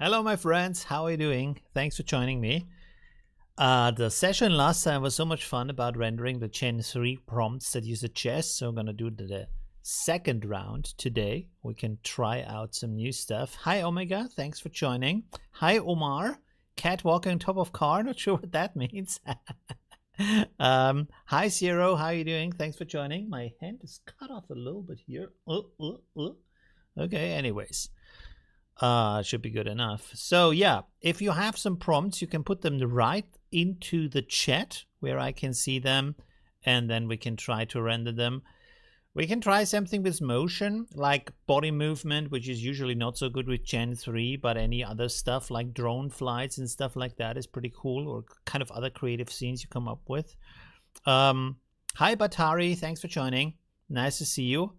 Hello, my friends. How are you doing? Thanks for joining me. The session last time was so much fun about rendering the Gen-3 prompts that you suggest. So I'm going to do the second round today. We can try out some new stuff. Hi, Omega. Thanks for joining. Hi, Omar. Cat walking on top of car. Not sure what that means. Hi, Zero. How are you doing? Thanks for joining. My hand is cut off a little bit here. Okay, anyways. Should be good enough. So yeah, if you have some prompts, you can put them right into the chat where I can see them, and then we can try to render them. We can try something with motion, like body movement, which is usually not so good with Gen-3, but any other stuff like drone flights and stuff like that is pretty cool, or kind of other creative scenes you come up with. Hi, Batari. Thanks for joining. Nice to see you.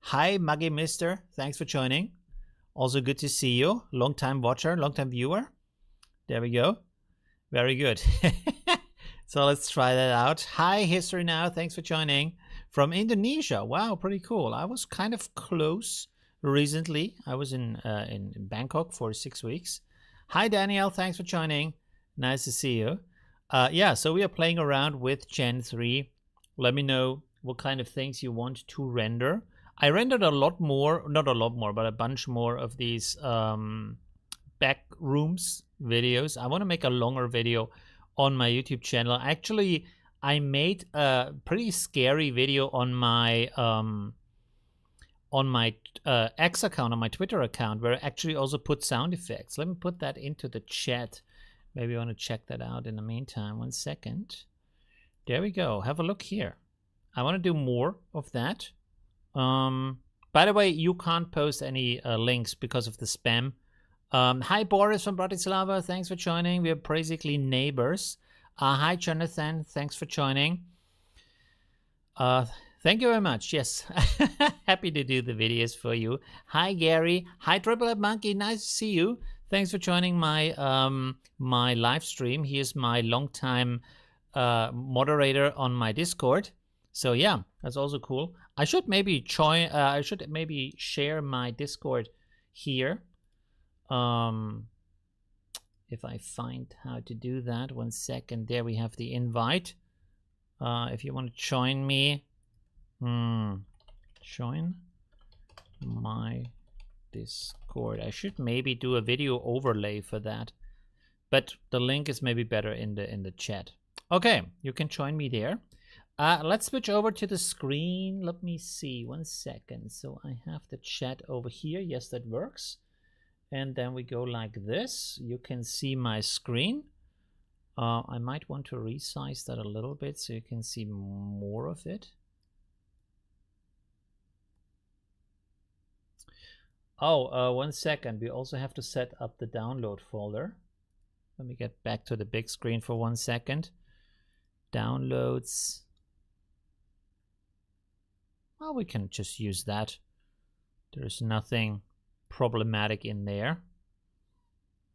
Hi, Muggy Mister. Thanks for joining. Also good to see you. Long time watcher, long time viewer. There we go. Very good. So let's try that out. Hi, History Now. Thanks for joining. From Indonesia. Wow, pretty cool. I was kind of close recently. I was in Bangkok for 6 weeks. Hi, Daniel. Thanks for joining. Nice to see you. Yeah, so we are playing around with Gen-3. Let me know what kind of things you want to render. I rendered a lot more, not a lot more, but a bunch more of these back rooms videos. I want to make a longer video on my YouTube channel. Actually, I made a pretty scary video on my X account, on my Twitter account, where I actually also put sound effects. Let me put that into the chat. Maybe you want to check that out in the meantime. 1 second. There we go. Have a look here. I want to do more of that. By the way, you can't post any links because of the spam. Hi, Boris from Bratislava. Thanks for joining. We are basically neighbors. Hi, Jonathan. Thanks for joining. Thank you very much. Yes, happy to do the videos for you. Hi, Gary. Hi, Triple Up Monkey. Nice to see you. Thanks for joining my my live stream. He is my longtime moderator on my Discord. So yeah, that's also cool. I should maybe join. I should maybe share my Discord here. If I find how to do that, 1 second. There we have the invite. If you want to join me, join my Discord. I should maybe do a video overlay for that, but the link is maybe better in the chat. Okay, you can join me there. Let's switch over to the screen. Let me see. 1 second. So I have the chat over here. Yes, that works. And then we go like this. You can see my screen. I might want to resize that a little bit so you can see more of it. Oh, 1 second. We also have to set up the download folder. Let me get back to the big screen for 1 second. Downloads. Well, we can just use that. There's nothing problematic in there.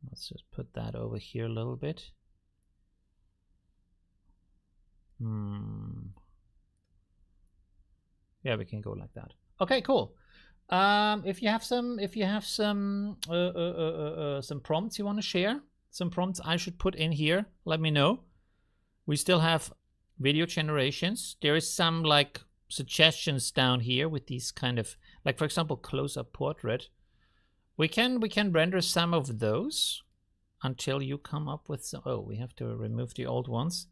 Let's just put that over here a little bit. Yeah, we can go like that. Okay, cool. If you have some prompts you want to share, some prompts I should put in here, let me know. We still have video generations. There is some like suggestions down here with these kind of, like for example, close-up portrait. We can render some of those until you come up with some. Oh, we have to remove the old ones.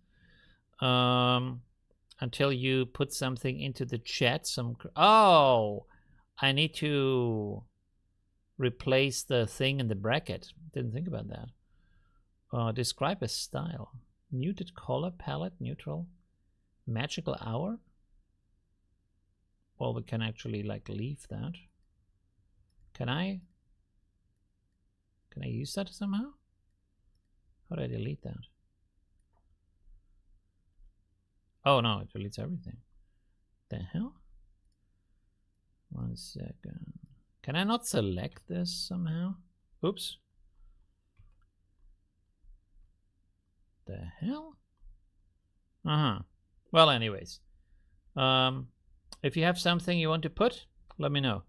Until you put something into the chat. Oh, I need to replace the thing in the bracket. Didn't think about that. Describe a style. Muted color palette, neutral, magical hour. Well, we can actually like leave that. Can I use that somehow? How do I delete that? Oh no, it deletes everything. The hell? 1 second. Can I not select this somehow? Oops. The hell? Well, anyways. If you have something you want to let me know.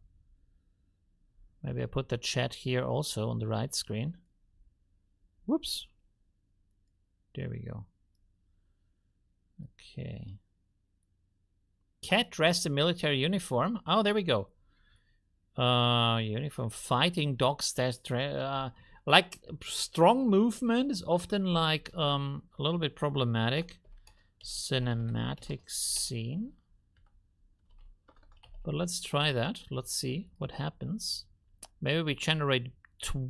Maybe I put the chat here also on the right screen. Whoops. There we go. Okay. Cat dressed in military uniform. Oh, there we go. Uniform fighting dogs that like strong movement is often like a little bit problematic. Cinematic scene. But let's try that. Let's see what happens. Maybe we generate two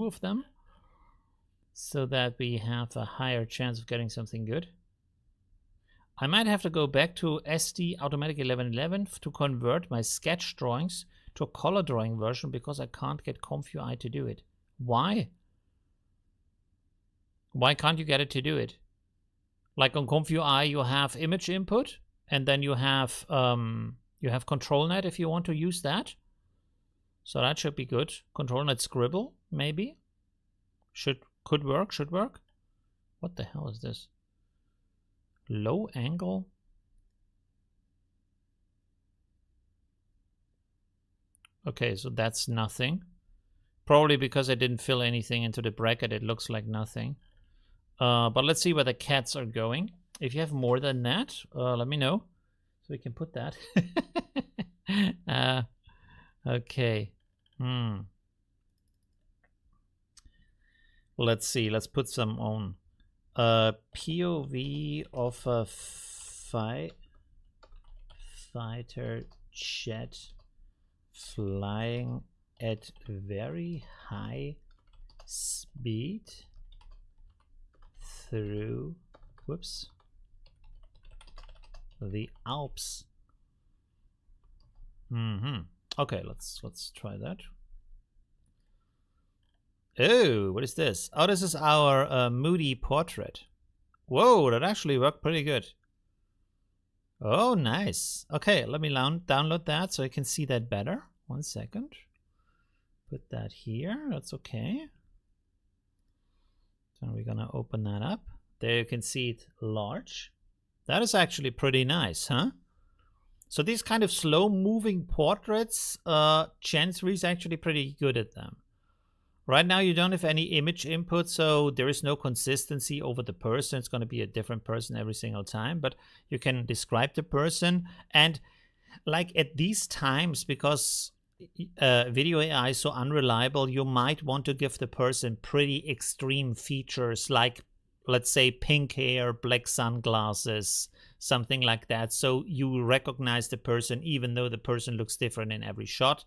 of them, so that we have a higher chance of getting something good. I might have to go back to SD Automatic 1111 to convert my sketch drawings to a color drawing version, because I can't get ComfUI to do it. Why? Why can't you get it to do it? Like on ComfUI, you have image input, and then you have ControlNet if you want to use that. So that should be good. ControlNet Scribble, maybe. Could work, should work. What the hell is this? Low angle? Okay, so that's nothing. Probably because I didn't fill anything into the bracket, it looks like nothing. But let's see where the cats are going. If you have more than that, let me know, so we can put that. Okay. Let's see. Let's put some on. POV of a fighter jet flying at very high speed through, whoops, the Alps. Okay, let's try that. Oh, what is this? Oh, this is our moody portrait. Whoa, that actually worked pretty good. Oh, nice. Okay, let me download that so I can see that better. 1 second. Put that here. That's okay. So we're gonna open that up. There you can see it large. That is actually pretty nice, huh? So these kind of slow-moving portraits, Gen-3 is actually pretty good at them. Right now you don't have any image input, so there is no consistency over the person. It's going to be a different person every single time, but you can describe the person. And like at these times, because video AI is so unreliable, you might want to give the person pretty extreme features, like let's say pink hair, black sunglasses, something like that, so you recognize the person even though the person looks different in every shot.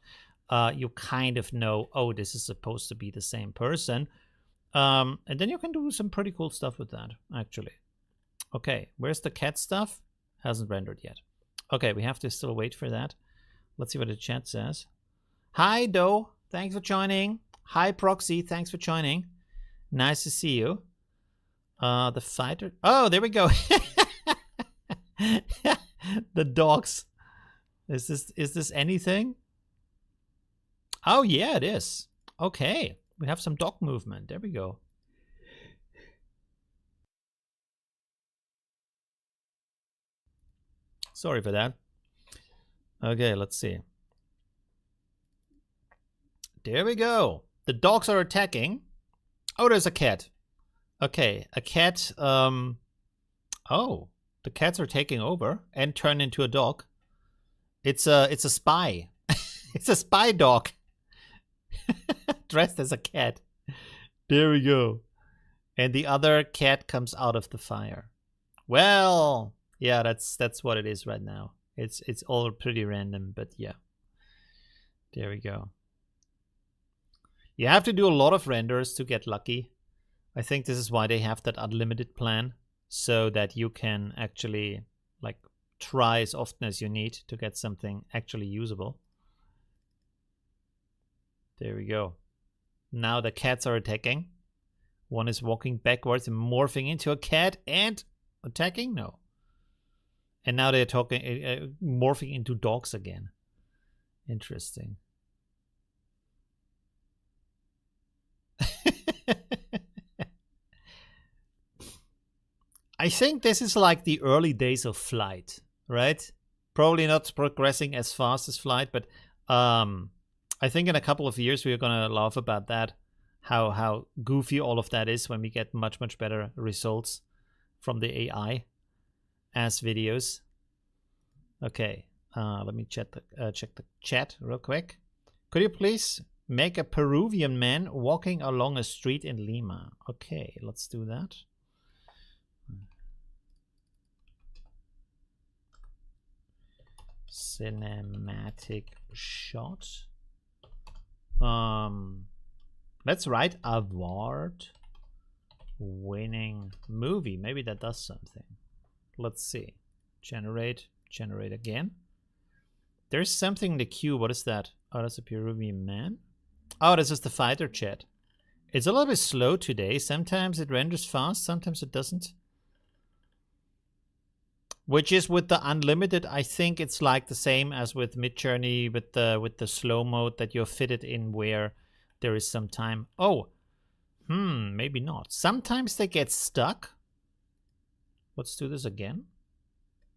You kind of know, oh, this is supposed to be the same person. And then you can do some pretty cool stuff with that, actually. Okay, where's the cat stuff? Hasn't rendered yet. Okay, we have to still wait for that. Let's see what the chat says. Hi, Doe. Thanks for joining. Hi, Proxy. Thanks for joining. Nice to see you. The fighter. Oh, there we go. The dogs. Is this anything? Oh, yeah, it is. Okay, we have some dog movement. There we go. Sorry for that. Okay, let's see. There we go. The dogs are attacking. Oh, there's a cat. Okay, a cat. Oh, the cats are taking over and turn into a dog. It's a spy. It's a spy dog. Dressed as a cat. There we go. And the other cat comes out of the fire. Well, yeah, that's what it is right now. It's all pretty random, but yeah. There we go. You have to do a lot of renders to get lucky. I think this is why they have that unlimited plan, so that you can actually like try as often as you need to get something actually usable. There we go. Now the cats are attacking. One is walking backwards and morphing into a cat and attacking? No. And now they're morphing into dogs again. Interesting. I think this is like the early days of Flight, right? Probably not progressing as fast as Flight, but I think in a couple of years we're gonna laugh about that. how goofy all of that is when we get much better results from the AI as videos. Okay, let me check the chat real quick. Could you please make a Peruvian man walking along a street in Lima? Okay, let's do that. Cinematic shot. Let's write award-winning movie. Maybe that does something. Let's see. Generate again. There's something in the queue. What is that? Oh, that's a Peruvian man. Oh, this is the fighter chat. It's a little bit slow today. Sometimes it renders fast, sometimes it doesn't. Which is with the unlimited, I think it's like the same as with Midjourney with the slow mode that you're fitted in where there is some time. Oh, maybe not. Sometimes they get stuck. Let's do this again.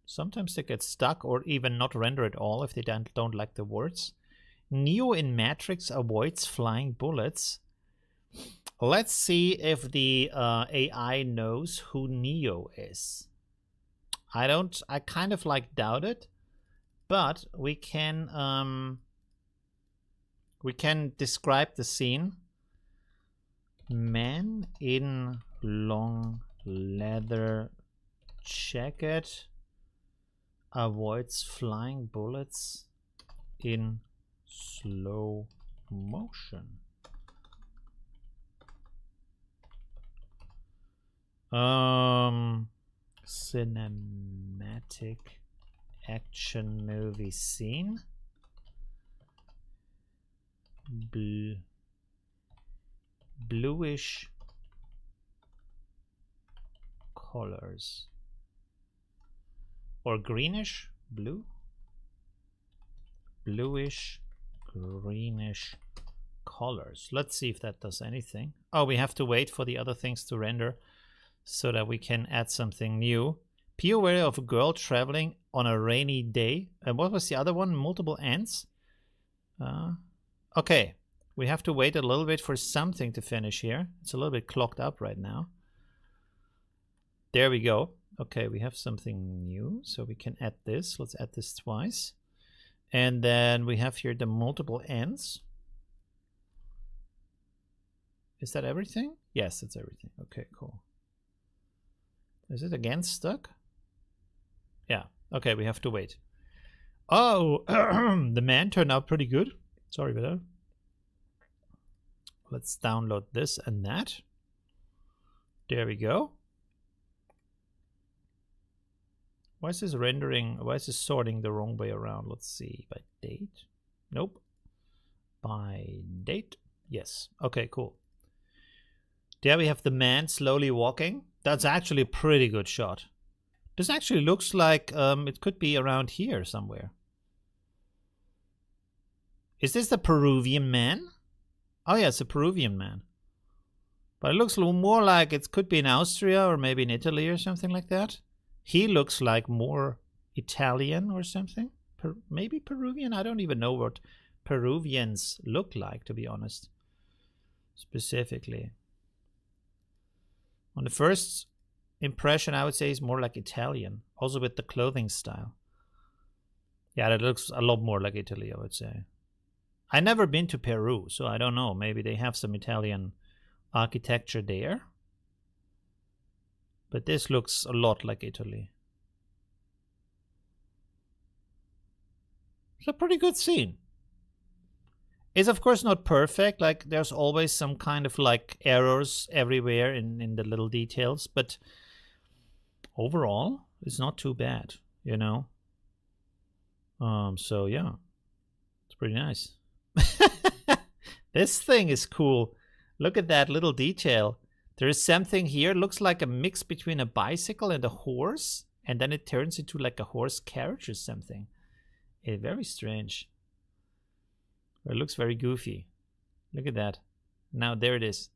Sometimes they get stuck or even not render at all if they don't like the words. Neo in Matrix avoids flying bullets. Let's see if the AI knows who Neo is. I kind of like doubt it, but we can describe the scene. Man in long leather jacket avoids flying bullets in slow motion. Cinematic action movie scene. Bluish colors. Or greenish? Blue? Bluish, greenish colors. Let's see if that does anything. Oh, we have to wait for the other things to render so that we can add something new. Be aware of a girl traveling on a rainy day. And what was the other one? Multiple ants? Okay, we have to wait a little bit for something to finish here. It's a little bit clogged up right now. There we go. Okay, we have something new, so we can add this. Let's add this twice. And then we have here the multiple ends. Is that everything? Yes, that's everything. Okay, cool. Is it again stuck? Yeah. Okay, we have to wait. Oh, the man turned out pretty good. Sorry about that. Let's download this and that. There we go. Why is this rendering? Why is this sorting the wrong way around? Let's see. By date? Nope. By date? Yes. Okay, cool. There we have the man slowly walking. That's actually a pretty good shot. This actually looks like it could be around here somewhere. Is this the Peruvian man? Oh yeah, it's a Peruvian man. But it looks a little more like it could be in Austria or maybe in Italy or something like that. He looks like more Italian or something. Maybe Peruvian? I don't even know what Peruvians look like, to be honest. Specifically. On the first impression, I would say he's more like Italian. Also with the clothing style. Yeah, that looks a lot more like Italy, I would say. I've never been to Peru, so I don't know. Maybe they have some Italian architecture there. But this looks a lot like Italy. It's a pretty good scene. It's of course not perfect. Like there's always some kind of like errors everywhere in the little details. But overall, it's not too bad, you know. So yeah, it's pretty nice. This thing is cool. Look at that little detail. There is something here, looks like a mix between a bicycle and a horse, and then it turns into like a horse carriage or something. It's very strange. It looks very goofy. Look at that. Now there it is.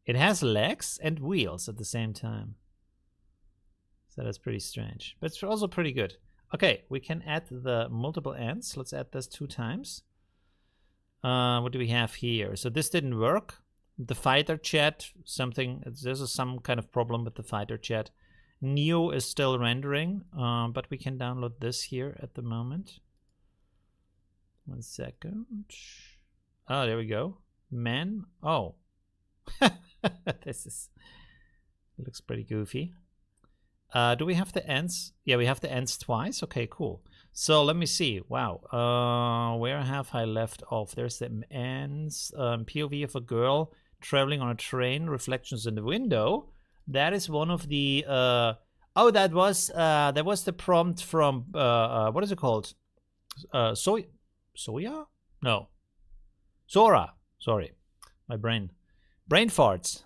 It has legs and wheels at the same time. So that's pretty strange, but it's also pretty good. Okay, we can add the multiple ends. Let's add this 2 times. What do we have here? So this didn't work. The fighter chat, there's some kind of problem with the fighter chat. Neo is still rendering, but we can download this here at the moment. 1 second. Oh, there we go. Man. Oh. This looks pretty goofy. Do we have the ends? Yeah, we have the ends twice. Okay, cool. So let me see. Wow. Where have I left off? There's the ends. POV of a girl traveling on a train. Reflections in the window. That is one of the. Oh, that was the prompt from what is it called? Soya? No. Sora. Sorry, my brain farts.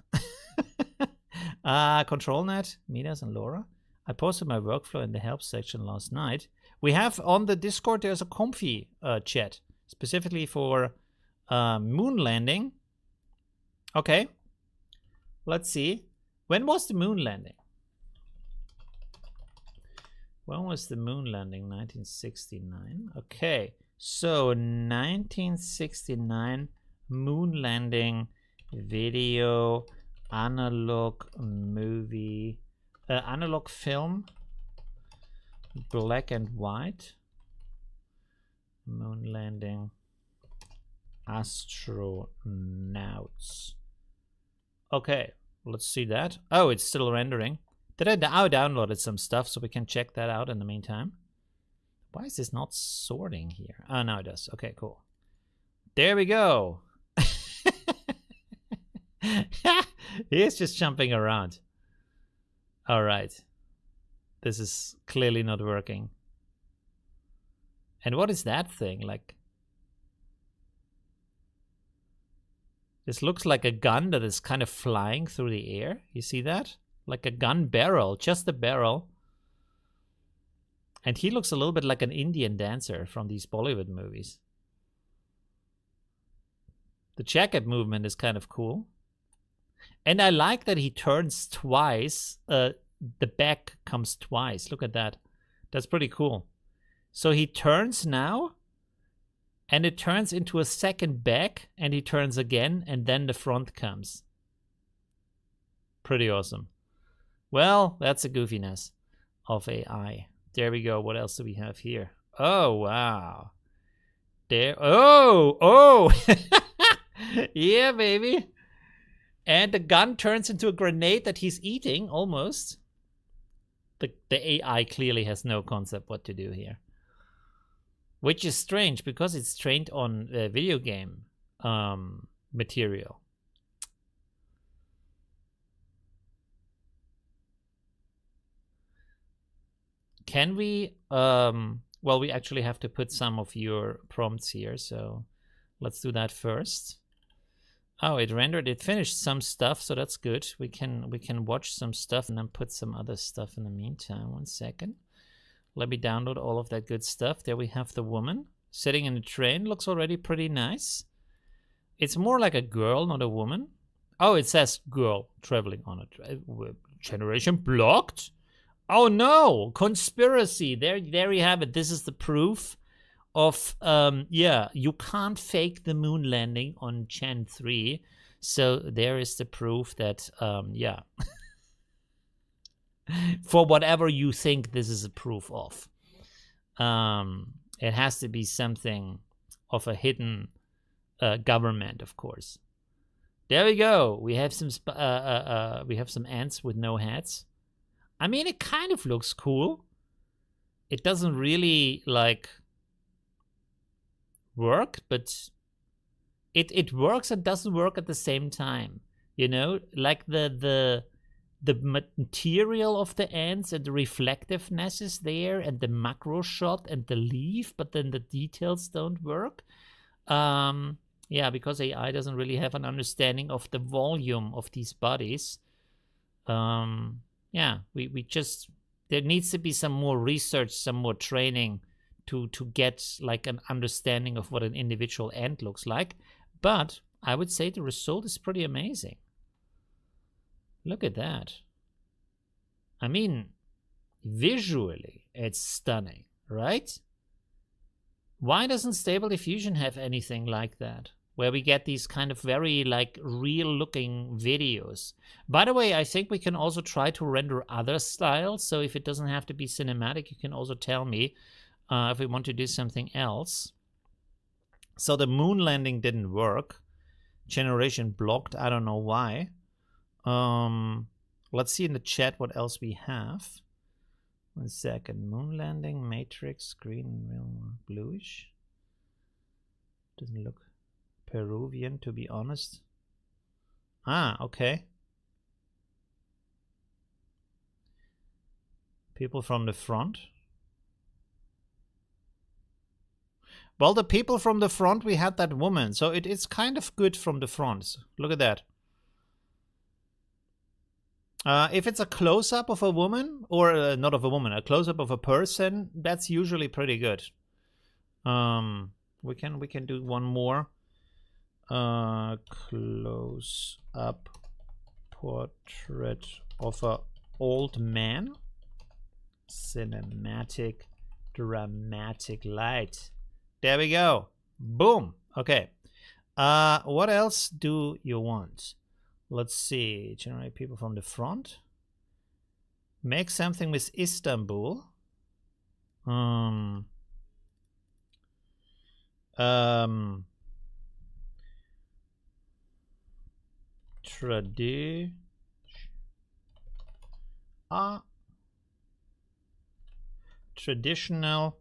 ControlNet, Midas, and Laura. I posted my workflow in the help section last night. We have on the Discord, there's a comfy chat specifically for moon landing. Okay, let's see. When was the moon landing? When was the moon landing? 1969. Okay, so 1969 moon landing video, analog movie, analog film, black and white, moon landing, astronauts. Okay, let's see that. Oh, it's still rendering. I downloaded some stuff, so we can check that out in the meantime. Why is this not sorting here? Oh, now it does. Okay, cool. There we go. He is just jumping around. All right. This is clearly not working. And what is that thing? Like, this looks like a gun that is kind of flying through the air. You see that? Like a gun barrel, just a barrel. And he looks a little bit like an Indian dancer from these Bollywood movies. The jacket movement is kind of cool. And I like that he turns twice. The back comes twice. Look at that. That's pretty cool. So he turns now, and it turns into a second back, and he turns again, and then the front comes. Pretty awesome. Well, that's a goofiness of AI. There we go. What else do we have here? Oh, wow. There. Oh. Yeah, baby. And the gun turns into a grenade that he's eating, almost. The AI clearly has no concept what to do here. Which is strange, because it's trained on video game material. Can we... well, we actually have to put some of your prompts here, so let's do that first. Oh, it rendered, it finished some stuff, so that's good. We can watch some stuff and then put some other stuff in the meantime. 1 second. Let me download all of that good stuff. There we have the woman sitting in a train. Looks already pretty nice. It's more like a girl, not a woman. Oh, it says girl traveling on a train. Generation blocked? Oh no, conspiracy. There you have it. This is the proof of, yeah, you can't fake the moon landing on Gen-3. So there is the proof that, yeah. For whatever you think this is a proof of. It has to be something of a hidden government, of course. There we go. We have some ants with no heads. I mean, it kind of looks cool. It doesn't really like work, but it works and doesn't work at the same time. You know, like the material of the ants and the reflectiveness is there, and the macro shot and the leaf, but then the details don't work. Yeah, because AI doesn't really have an understanding of the volume of these bodies. Yeah, we just, there needs to be some more research, some more training to get like an understanding of what an individual ant looks like. But I would say the result is pretty amazing. Look at that. I mean, visually, it's stunning, right? Why doesn't Stable Diffusion have anything like that? Where we get these kind of very like real looking videos. By the way, I think we can also try to render other styles. So if it doesn't have to be cinematic, you can also tell me if we want to do something else. So the moon landing didn't work. Generation blocked. I don't know why. Let's see in the chat what else we have. 1 second. Moon landing, matrix, green, real bluish. Doesn't look Peruvian, to be honest. Ah, okay. People from the front. Well, the people from the front, we had that woman. So it's kind of good from the front. Look at that. If it's a close-up of a woman, or not of a woman, a close-up of a person, that's usually pretty good. We can do one more. Close-up portrait of a old man. Cinematic, dramatic light. There we go. Boom. Okay. What else do you want? Let's see. Generate people from the front. Make something with Istanbul. Traditional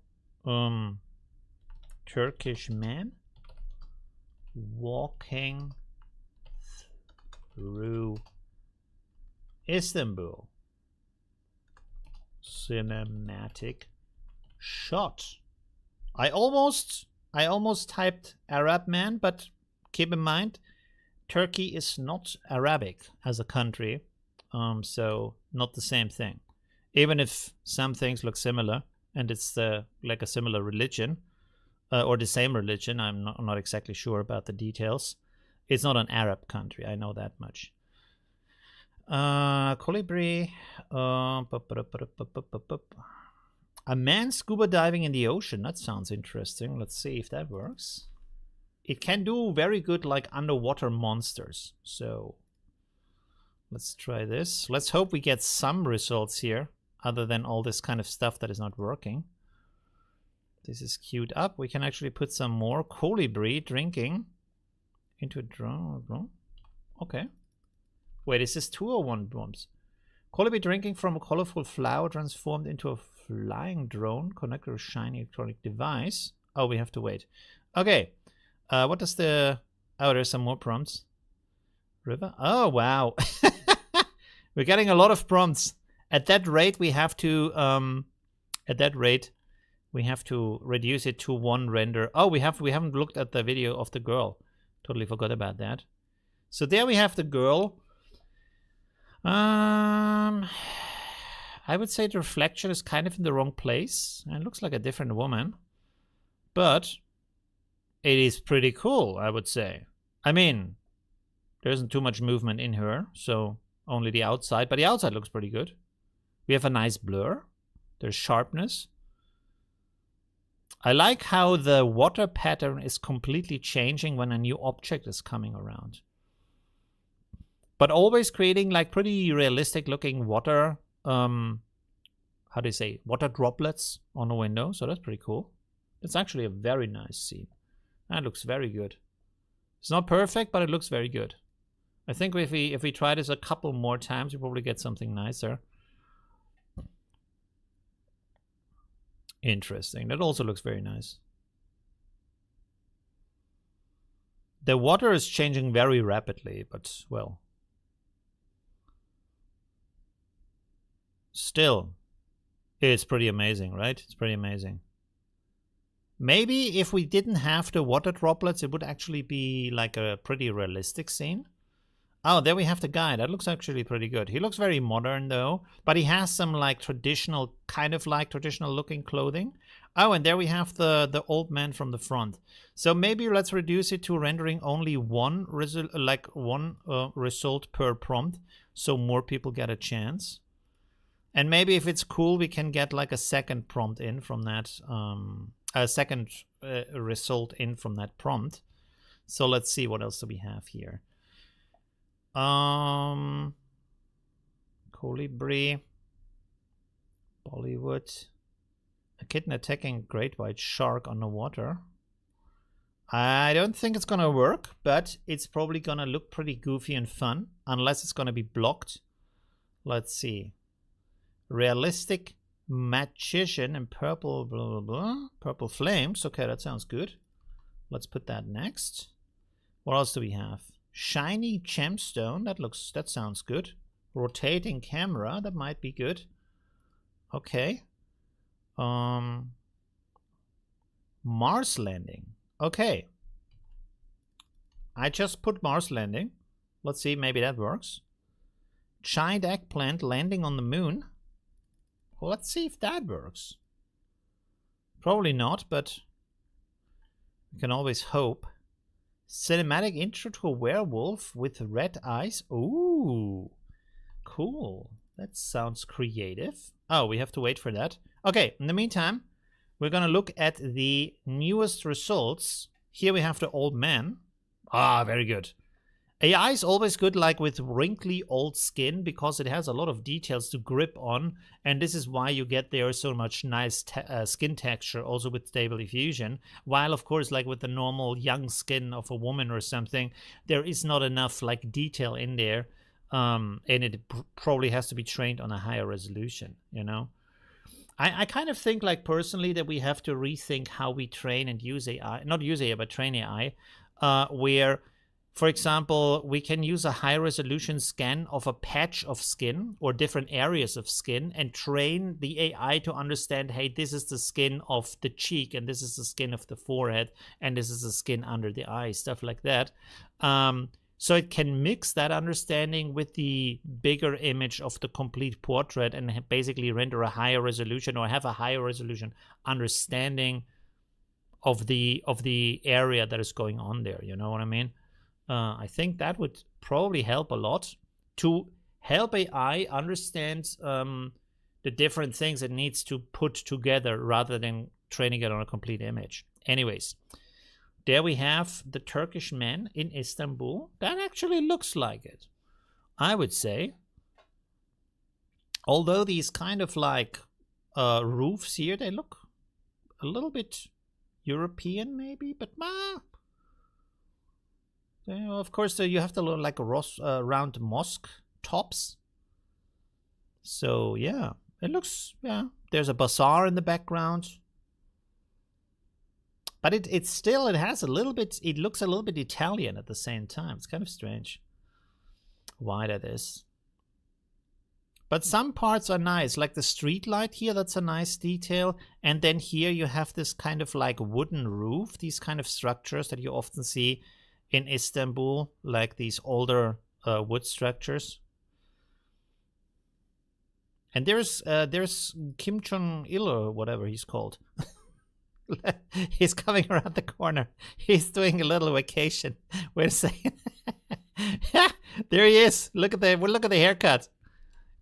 Turkish man walking through Istanbul. Cinematic shot. I almost typed Arab man, but keep in mind Turkey is not Arabic as a country, so not the same thing. Even if some things look similar and it's like a similar religion or the same religion, I'm not exactly sure about the details. It's not an Arab country, I know that much. Colibri. A man scuba diving in the ocean. That sounds interesting. Let's see if that works. It can do very good like underwater monsters. So let's try this. Let's hope we get some results here other than all this kind of stuff that is not working. This is queued up. We can actually put some more colibri drinking into a drone. Okay. Wait, is this 2 or 1 bombs? Colibri drinking from a colorful flower transformed into a flying drone connected to a shiny electronic device. Oh, we have to wait. Okay. What does the... Oh, there's some more prompts. River? Oh, wow. We're getting a lot of prompts. At that rate, we have to... we have to reduce it to 1 render. Oh, we haven't looked at the video of the girl. Totally forgot about that. So there we have the girl. I would say the reflection is kind of in the wrong place. And it looks like a different woman. But it is pretty cool, I would say. I mean, there isn't too much movement in her, so only the outside. But the outside looks pretty good. We have a nice blur. There's sharpness. I like how the water pattern is completely changing when a new object is coming around. But always creating like pretty realistic looking water, how do you say, water droplets on the window. So that's pretty cool. It's actually a very nice scene. That looks very good. It's not perfect, but it looks very good. I think if we try this a couple more times, we probably get something nicer. Interesting. That also looks very nice. The water is changing very rapidly, but, well. Still, it's pretty amazing, right? It's pretty amazing. Maybe if we didn't have the water droplets, it would actually be like a pretty realistic scene. Oh, there we have the guy. That looks actually pretty good. He looks very modern though, but he has some like traditional, kind of like traditional looking clothing. Oh, and there we have the old man from the front. So maybe let's reduce it to rendering only one result per prompt, so more people get a chance. And maybe if it's cool, we can get like a second prompt in from that second result in from that prompt. So let's see what else do we have here. Colibri, Bollywood, a kitten attacking a great white shark underwater. I don't think it's gonna work, but it's probably gonna look pretty goofy and fun, unless it's gonna be blocked. Let's see. Realistic magician and purple blah blah blah. Purple flames. Okay, that sounds good. Let's put that next. What else do we have? Shiny gemstone. That sounds good. Rotating camera. That might be good. Okay. Mars landing. Okay. I just put Mars landing. Let's see, maybe that works. Giant eggplant landing on the moon. Well, let's see if that works. Probably not, but we can always hope. Cinematic intro to a werewolf with red eyes. Ooh, cool. That sounds creative. Oh, we have to wait for that. Okay, in the meantime, we're gonna look at the newest results. Here we have the old man. Ah, very good. AI is always good, like with wrinkly old skin, because it has a lot of details to grip on, and this is why you get there so much nice skin texture, also with stable diffusion. While of course, like with the normal young skin of a woman or something, there is not enough like detail in there, and it probably has to be trained on a higher resolution. You know, I kind of think, like personally, that we have to rethink how we train and use AI, not use AI, but train AI, where, for example, we can use a high resolution scan of a patch of skin or different areas of skin and train the AI to understand, hey, this is the skin of the cheek and this is the skin of the forehead and this is the skin under the eye, stuff like that. So it can mix that understanding with the bigger image of the complete portrait and basically render a higher resolution or have a higher resolution understanding of the area that is going on there. You know what I mean? I think that would probably help a lot to help AI understand the different things it needs to put together rather than training it on a complete image. Anyways, there we have the Turkish man in Istanbul. That actually looks like it, I would say. Although these kind of like roofs here, they look a little bit European maybe, but of course, you have to look like a round mosque tops. So yeah, it looks, yeah. There's a bazaar in the background, but it has a little bit. It looks a little bit Italian at the same time. It's kind of strange why that is. But some parts are nice, like the street light here. That's a nice detail. And then here you have this kind of like wooden roof. These kind of structures that you often see in Istanbul, like these older wood structures. And there's Kim Jong-il or whatever he's called. He's coming around the corner. He's doing a little vacation. Wait a second. There he is. Look at the haircut.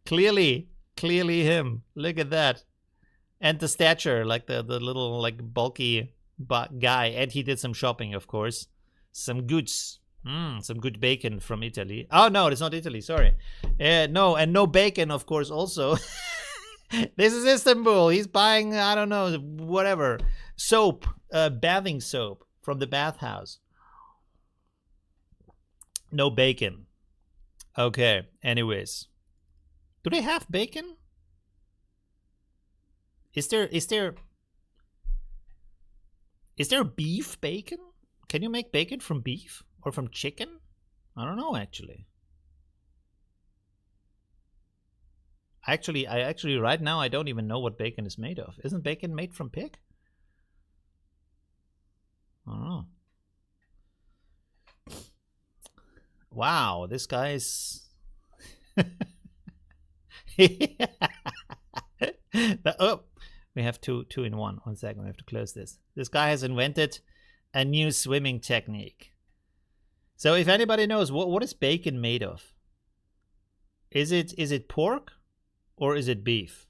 Clearly him. Look at that. And the stature, like the little like bulky guy. And he did some shopping, of course. Some goods. Some good bacon from Italy. Oh, no, it's not Italy. Sorry. No, and no bacon, of course, also. This is Istanbul. He's buying, I don't know, whatever. Soap. Bathing soap from the bathhouse. No bacon. Okay, anyways. Do they have bacon? Is there beef bacon? Can you make bacon from beef or from chicken? I don't know, actually. I actually right now I don't even know what bacon is made of. Isn't bacon made from pig? I don't know. Wow, this guy's oh, we have two in one. 1 second, we have to close this. This guy has invented a new swimming technique. So if anybody knows, what is bacon made of? Is it pork or is it beef?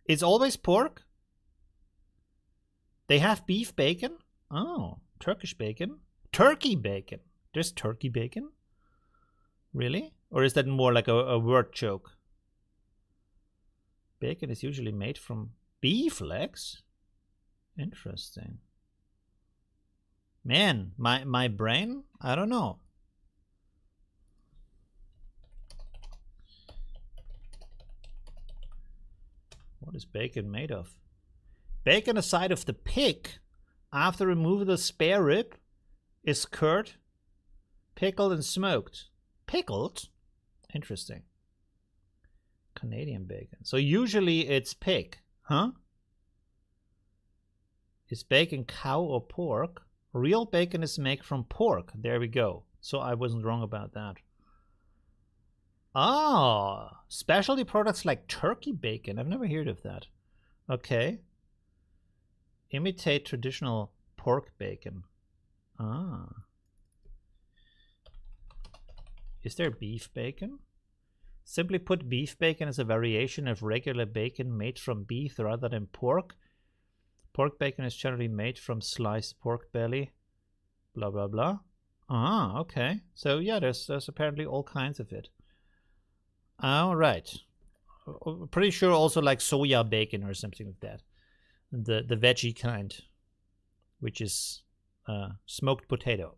It's always pork? They have beef bacon? Oh, Turkish bacon. Turkey bacon. There's turkey bacon? Really? Or is that more like a word joke? Bacon is usually made from beef legs? Interesting. Man, my brain? I don't know. What is bacon made of? Bacon aside of the pig, after removing the spare rib, is cured, pickled, and smoked. Pickled? Interesting. Canadian bacon. So usually it's pig, huh? Is bacon cow or pork? Real bacon is made from pork. There we go. So I wasn't wrong about that. Ah, specialty products like turkey bacon. I've never heard of that. Okay. Imitate traditional pork bacon. Ah. Is there beef bacon? Simply put, beef bacon is a variation of regular bacon made from beef rather than pork. Pork bacon is generally made from sliced pork belly. Blah, blah, blah. Ah, okay. So yeah, there's apparently all kinds of it. All right. Pretty sure also like soya bacon or something like that. The veggie kind, which is smoked potato.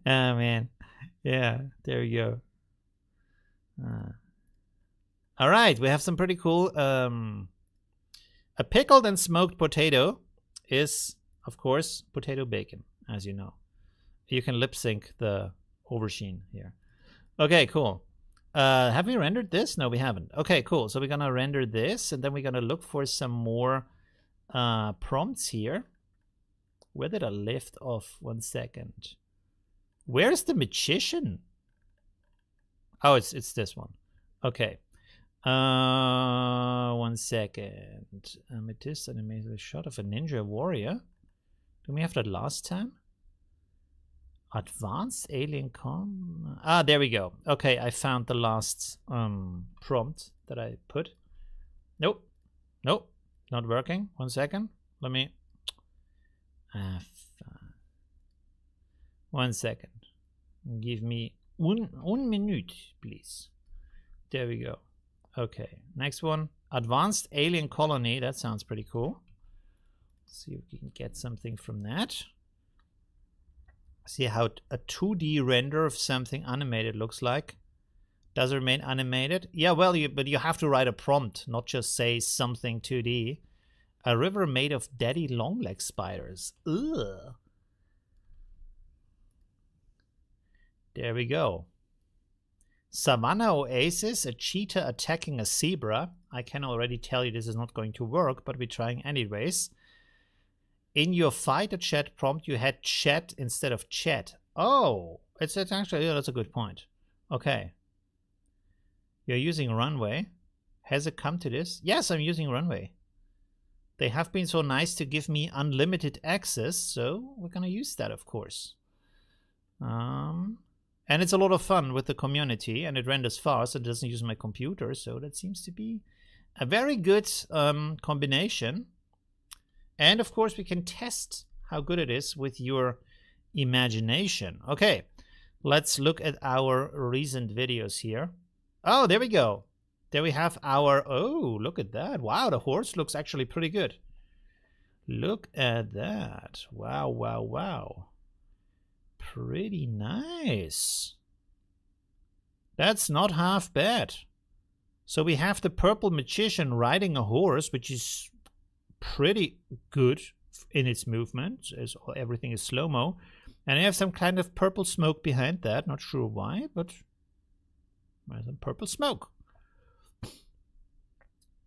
Oh man, yeah, there you go. All right, we have some pretty cool. A pickled and smoked potato is, of course, potato bacon, as you know. You can lip sync the aubergine here. Okay, cool. Have we rendered this? No, we haven't. Okay, cool. So we're gonna render this, and then we're gonna look for some more prompts here. Where did I lift off? 1 second. Where's the magician? Oh, it's this one. Okay. 1 second. Amethyst animated shot of a ninja warrior. Did we have that last time? Advanced alien com. Ah, there we go. Okay, I found the last prompt that I put. Nope. Nope. Not working. 1 second. Let me. 1 second. Give me one minute, please. There we go. Okay. Next one. Advanced alien colony. That sounds pretty cool. Let's see if we can get something from that. See how a 2D render of something animated looks like. Does it remain animated? Yeah, well, but you have to write a prompt, not just say something 2D. A river made of daddy long-leg spiders. Ugh. There we go. Savannah oasis, a cheetah attacking a zebra. I can already tell you this is not going to work, but we're trying anyways. In your fighter chat prompt, you had chat instead of chat. Oh, it's actually, yeah, that's a good point. Okay. You're using runway. Has it come to this? Yes, I'm using runway. They have been so nice to give me unlimited access, so we're gonna use that, of course. And it's a lot of fun with the community, and it renders fast. It doesn't use my computer, so that seems to be a very good combination. And of course, we can test how good it is with your imagination. Okay, let's look at our recent videos here. Oh, there we go. There we have our, oh, look at that. Wow, the horse looks actually pretty good. Look at that. Wow, wow, wow. Pretty nice. That's not half bad. So we have the purple magician riding a horse, which is pretty good in its movement, as everything is slow-mo. And I have some kind of purple smoke behind that. Not sure why, but there's some purple smoke.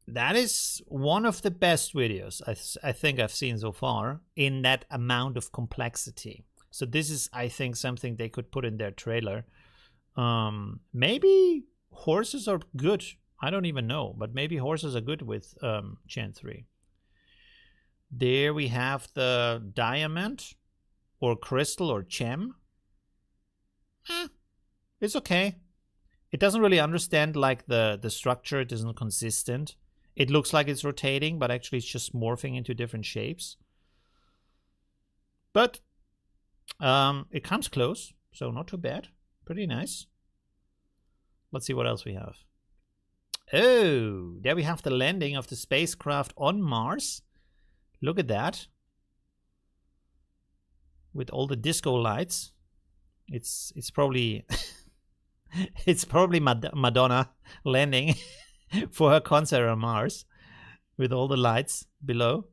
That is one of the best videos I think I've seen so far in that amount of complexity. So this is, I think, something they could put in their trailer. Maybe horses are good. I don't even know, but maybe horses are good with Gen-3. There we have the diamond or crystal or gem. It's okay. It doesn't really understand like the structure. It isn't consistent. It looks like it's rotating, but actually it's just morphing into different shapes. But it comes close, so not too bad. Pretty nice. Let's see what else we have. Oh, there we have the landing of the spacecraft on Mars. Look at that. With all the disco lights. It's probably it's probably Madonna landing for her concert on Mars with all the lights below.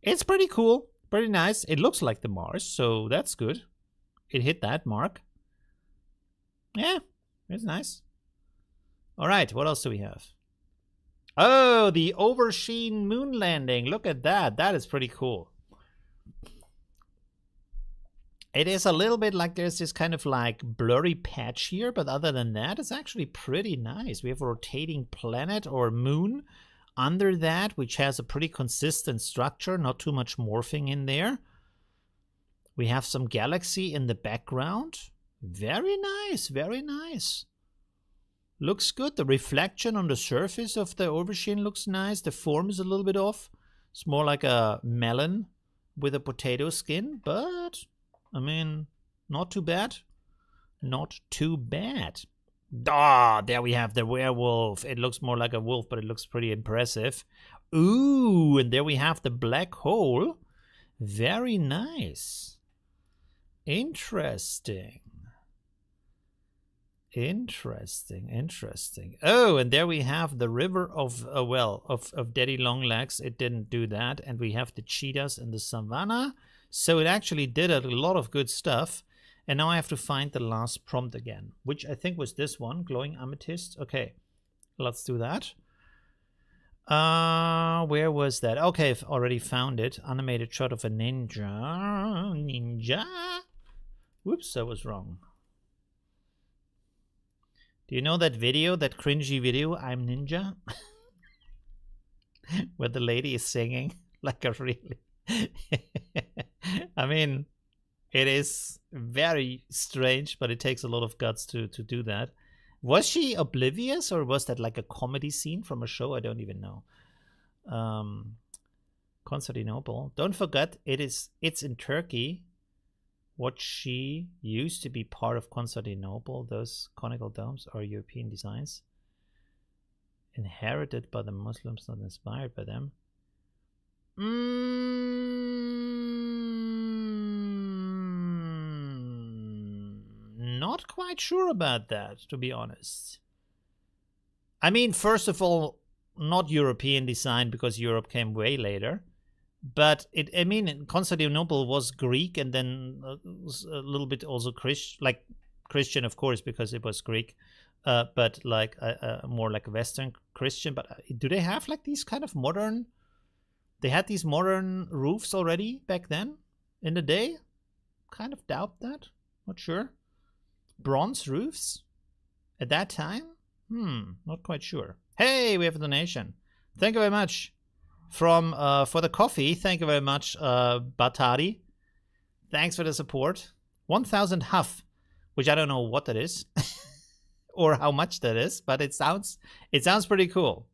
It's pretty cool, pretty nice. It looks like the Mars, so that's good. It hit that mark. Yeah, it's nice. All right, what else do we have? Oh, the oversheen moon landing. Look at that. That is pretty cool. It is a little bit like there's this kind of like blurry patch here, but other than that, it's actually pretty nice. We have a rotating planet or moon under that, which has a pretty consistent structure, not too much morphing in there. We have some galaxy in the background. Very nice, very nice. Looks good. The reflection on the surface of the oversheen looks nice. The form is a little bit off. It's more like a melon with a potato skin, but I mean, not too bad. Not too bad. Ah, there we have the werewolf. It looks more like a wolf, but it looks pretty impressive. Ooh, and there we have the black hole. Very nice. Interesting. Interesting, interesting. Oh, and there we have the river of, of Daddy Longlegs. It didn't do that. And we have the cheetahs in the savannah. So it actually did a lot of good stuff. And now I have to find the last prompt again, which I think was this one, glowing amethyst. Okay, let's do that. Where was that? Okay, I've already found it. Animated shot of a ninja. Ninja. Whoops, I was wrong. Do you know that video, that cringy video, I'm Ninja? Where the lady is singing like a really... I mean, it is very strange, but it takes a lot of guts to do that. Was she oblivious, or was that like a comedy scene from a show? I don't even know. Constantinople. Don't forget, it's in Turkey. What she used to be part of Constantinople. Those conical domes are European designs. Inherited by the Muslims, not inspired by them. Not quite sure about that, to be honest. I mean, first of all, not European design because Europe came way later. But I mean, Constantinople was Greek and then was a little bit also Christian, of course, because it was Greek. But like more like a Western Christian. But do they have like these kind of modern? They had these modern roofs already back then in the day. Kind of doubt that. Not sure. Bronze roofs at that time? Not quite sure. Hey, we have a donation. Thank you very much. From for the coffee, thank you very much, Batari. Thanks for the support. 1,000 huff, which I don't know what that is, or how much that is, but it sounds pretty cool.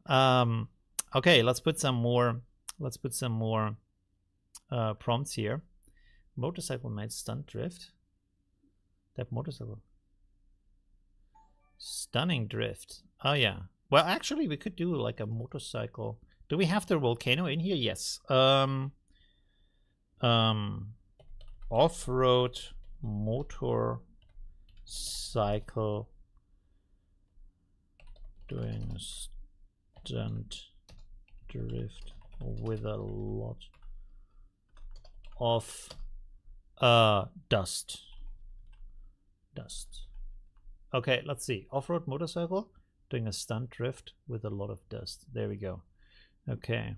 Okay, let's put some more. Let's put some more prompts here. Motorcycle made stunt drift. That motorcycle. Stunning drift. Oh yeah. Well, actually, we could do like a motorcycle. Do we have the volcano in here? Yes. Off-road motorcycle doing a stunt drift with a lot of dust. Okay, let's see. Off-road motorcycle doing a stunt drift with a lot of dust. There we go. Okay.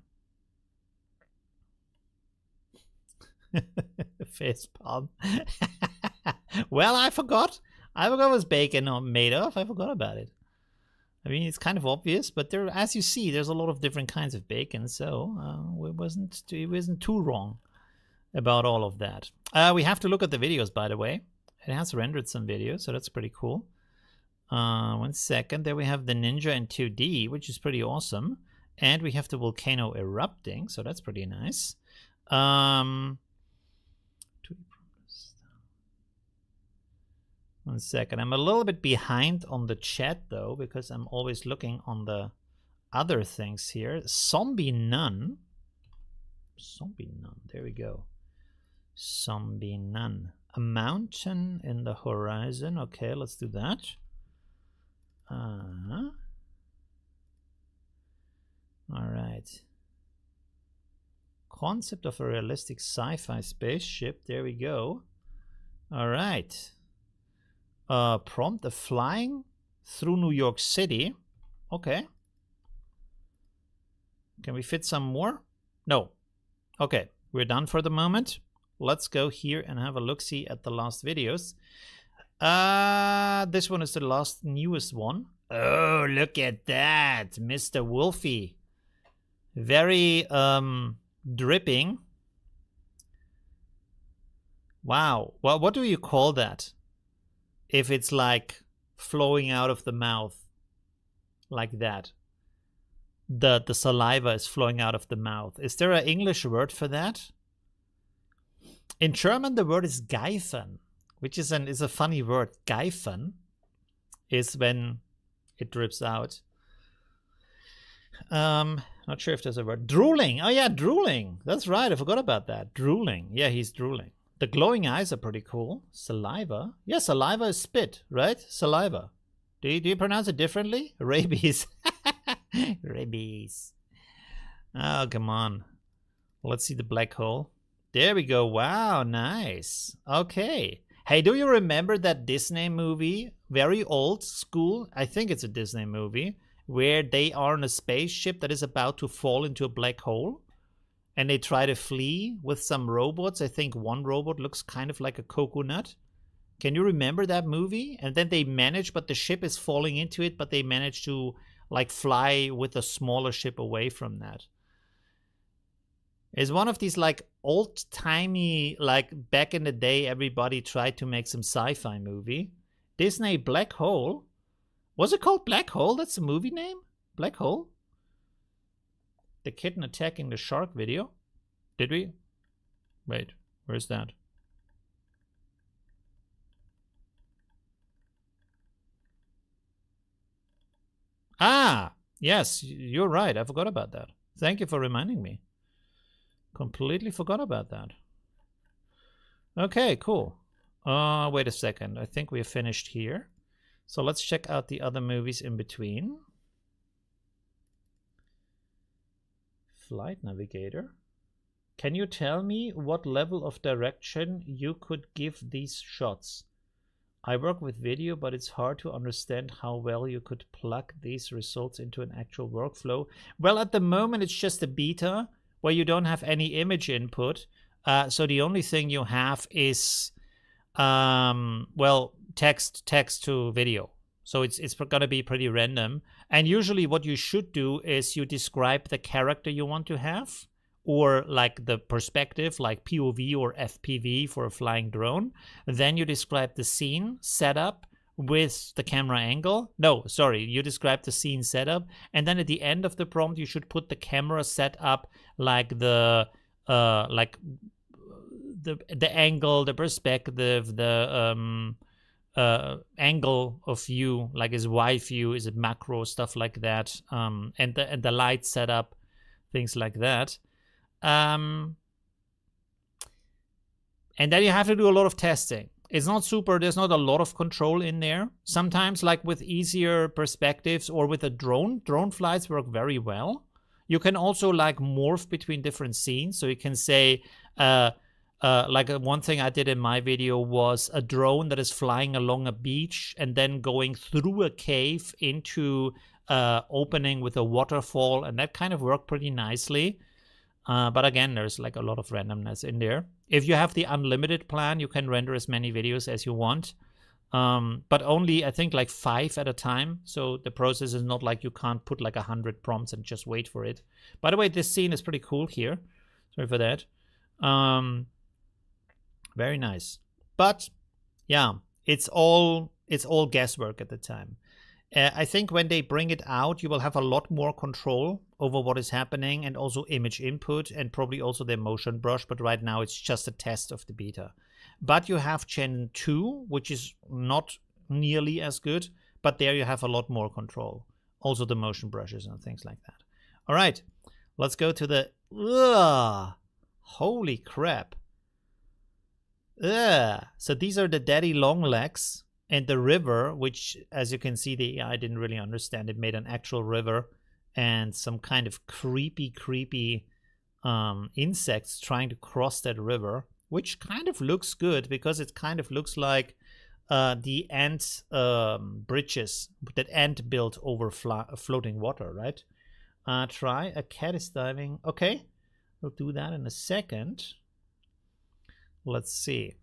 Face palm. Well, I forgot. I forgot what was bacon made of. I forgot about it. I mean, it's kind of obvious, but there, as you see, there's a lot of different kinds of bacon, so it wasn't too wrong about all of that. We have to look at the videos, by the way. It has rendered some videos, so that's pretty cool. 1 second. There we have the ninja in 2D, which is pretty awesome. And we have the volcano erupting, so that's pretty nice. 1 second. I'm a little bit behind on the chat, though, because I'm always looking on the other things here. Zombie Nun. Zombie Nun. There we go. Zombie Nun. A mountain in the horizon. Okay, let's do that. All right. Concept of a realistic sci-fi spaceship. There we go. All right. Prompt: a flying through New York City. Okay. Can we fit some more? No. Okay, we're done for the moment. Let's go here and have a look-see at the last videos. This one is the last newest one. Oh, look at that, Mr. Wolfie. Very dripping. Wow. Well, what do you call that? If it's like flowing out of the mouth like that. The saliva is flowing out of the mouth. Is there an English word for that? In German, the word is geifen, which is a funny word. Geifen is when it drips out. Not sure if there's a word. Drooling. Oh yeah, drooling. That's right. I forgot about that. Drooling. Yeah, he's drooling. The glowing eyes are pretty cool. Saliva. Yeah, saliva is spit, right? Saliva. Do you pronounce it differently? Rabies. Rabies. Oh, come on. Let's see the black hole. There we go. Wow, nice. Okay. Hey, do you remember that Disney movie? Very old school. I think it's a Disney movie where they are on a spaceship that is about to fall into a black hole. And they try to flee with some robots. I think one robot looks kind of like a coconut. Can you remember that movie? And then they manage, but the ship is falling into it, but they manage to like fly with a smaller ship away from that. It's one of these like old-timey, like back in the day, everybody tried to make some sci-fi movie. Disney Black Hole. Was it called Black Hole? That's the movie name? Black Hole? The kitten attacking the shark video. Did we? Wait, where's that? Ah, yes, you're right. I forgot about that. Thank you for reminding me. Completely forgot about that. Okay, cool. Wait a second. I think we're finished here. So let's check out the other movies in between. Flight Navigator. Can you tell me what level of direction you could give these shots? I work with video, but it's hard to understand how well you could plug these results into an actual workflow. Well, at the moment, it's just a beta where you don't have any image input. So the only thing you have is, well, text to video. So it's going to be pretty random. And usually what you should do is you describe the character you want to have, or like the perspective, like POV or FPV for a flying drone. Then you describe the scene setup with the camera angle. No, sorry, you describe the scene setup. And then at the end of the prompt, you should put the camera set up like the angle, the perspective, the angle of view, like is wide view, is it macro, stuff like that, and the light setup, things like that. And then you have to do a lot of testing. It's not super, there's not a lot of control in there. Sometimes like with easier perspectives or with a drone flights work very well. You can also like morph between different scenes. So you can say, like one thing I did in my video was a drone that is flying along a beach and then going through a cave into opening with a waterfall, and that kind of worked pretty nicely. But again, there's like a lot of randomness in there. If you have the unlimited plan, you can render as many videos as you want, but only I think like 5 at a time. So the process is not like you can't put like 100 prompts and just wait for it. By the way, this scene is pretty cool here. Sorry for that. Very nice. But yeah, it's all it's all guesswork at the time. I think when they bring it out, you will have a lot more control over what is happening, and also image input, and probably also the motion brush. But right now it's just a test of the beta. But you have Gen 2, which is not nearly as good, but there you have a lot more control. Also the motion brushes and things like that. All right, let's go to the... Ugh, holy crap. Ugh. So these are the daddy long legs. And the river, which, as you can see, the AI didn't really understand. It made an actual river and some kind of creepy insects trying to cross that river, which kind of looks good because it kind of looks like the ant bridges that ant built over floating water, right? Try a cat is diving. Okay, we'll do that in a second. Let's see.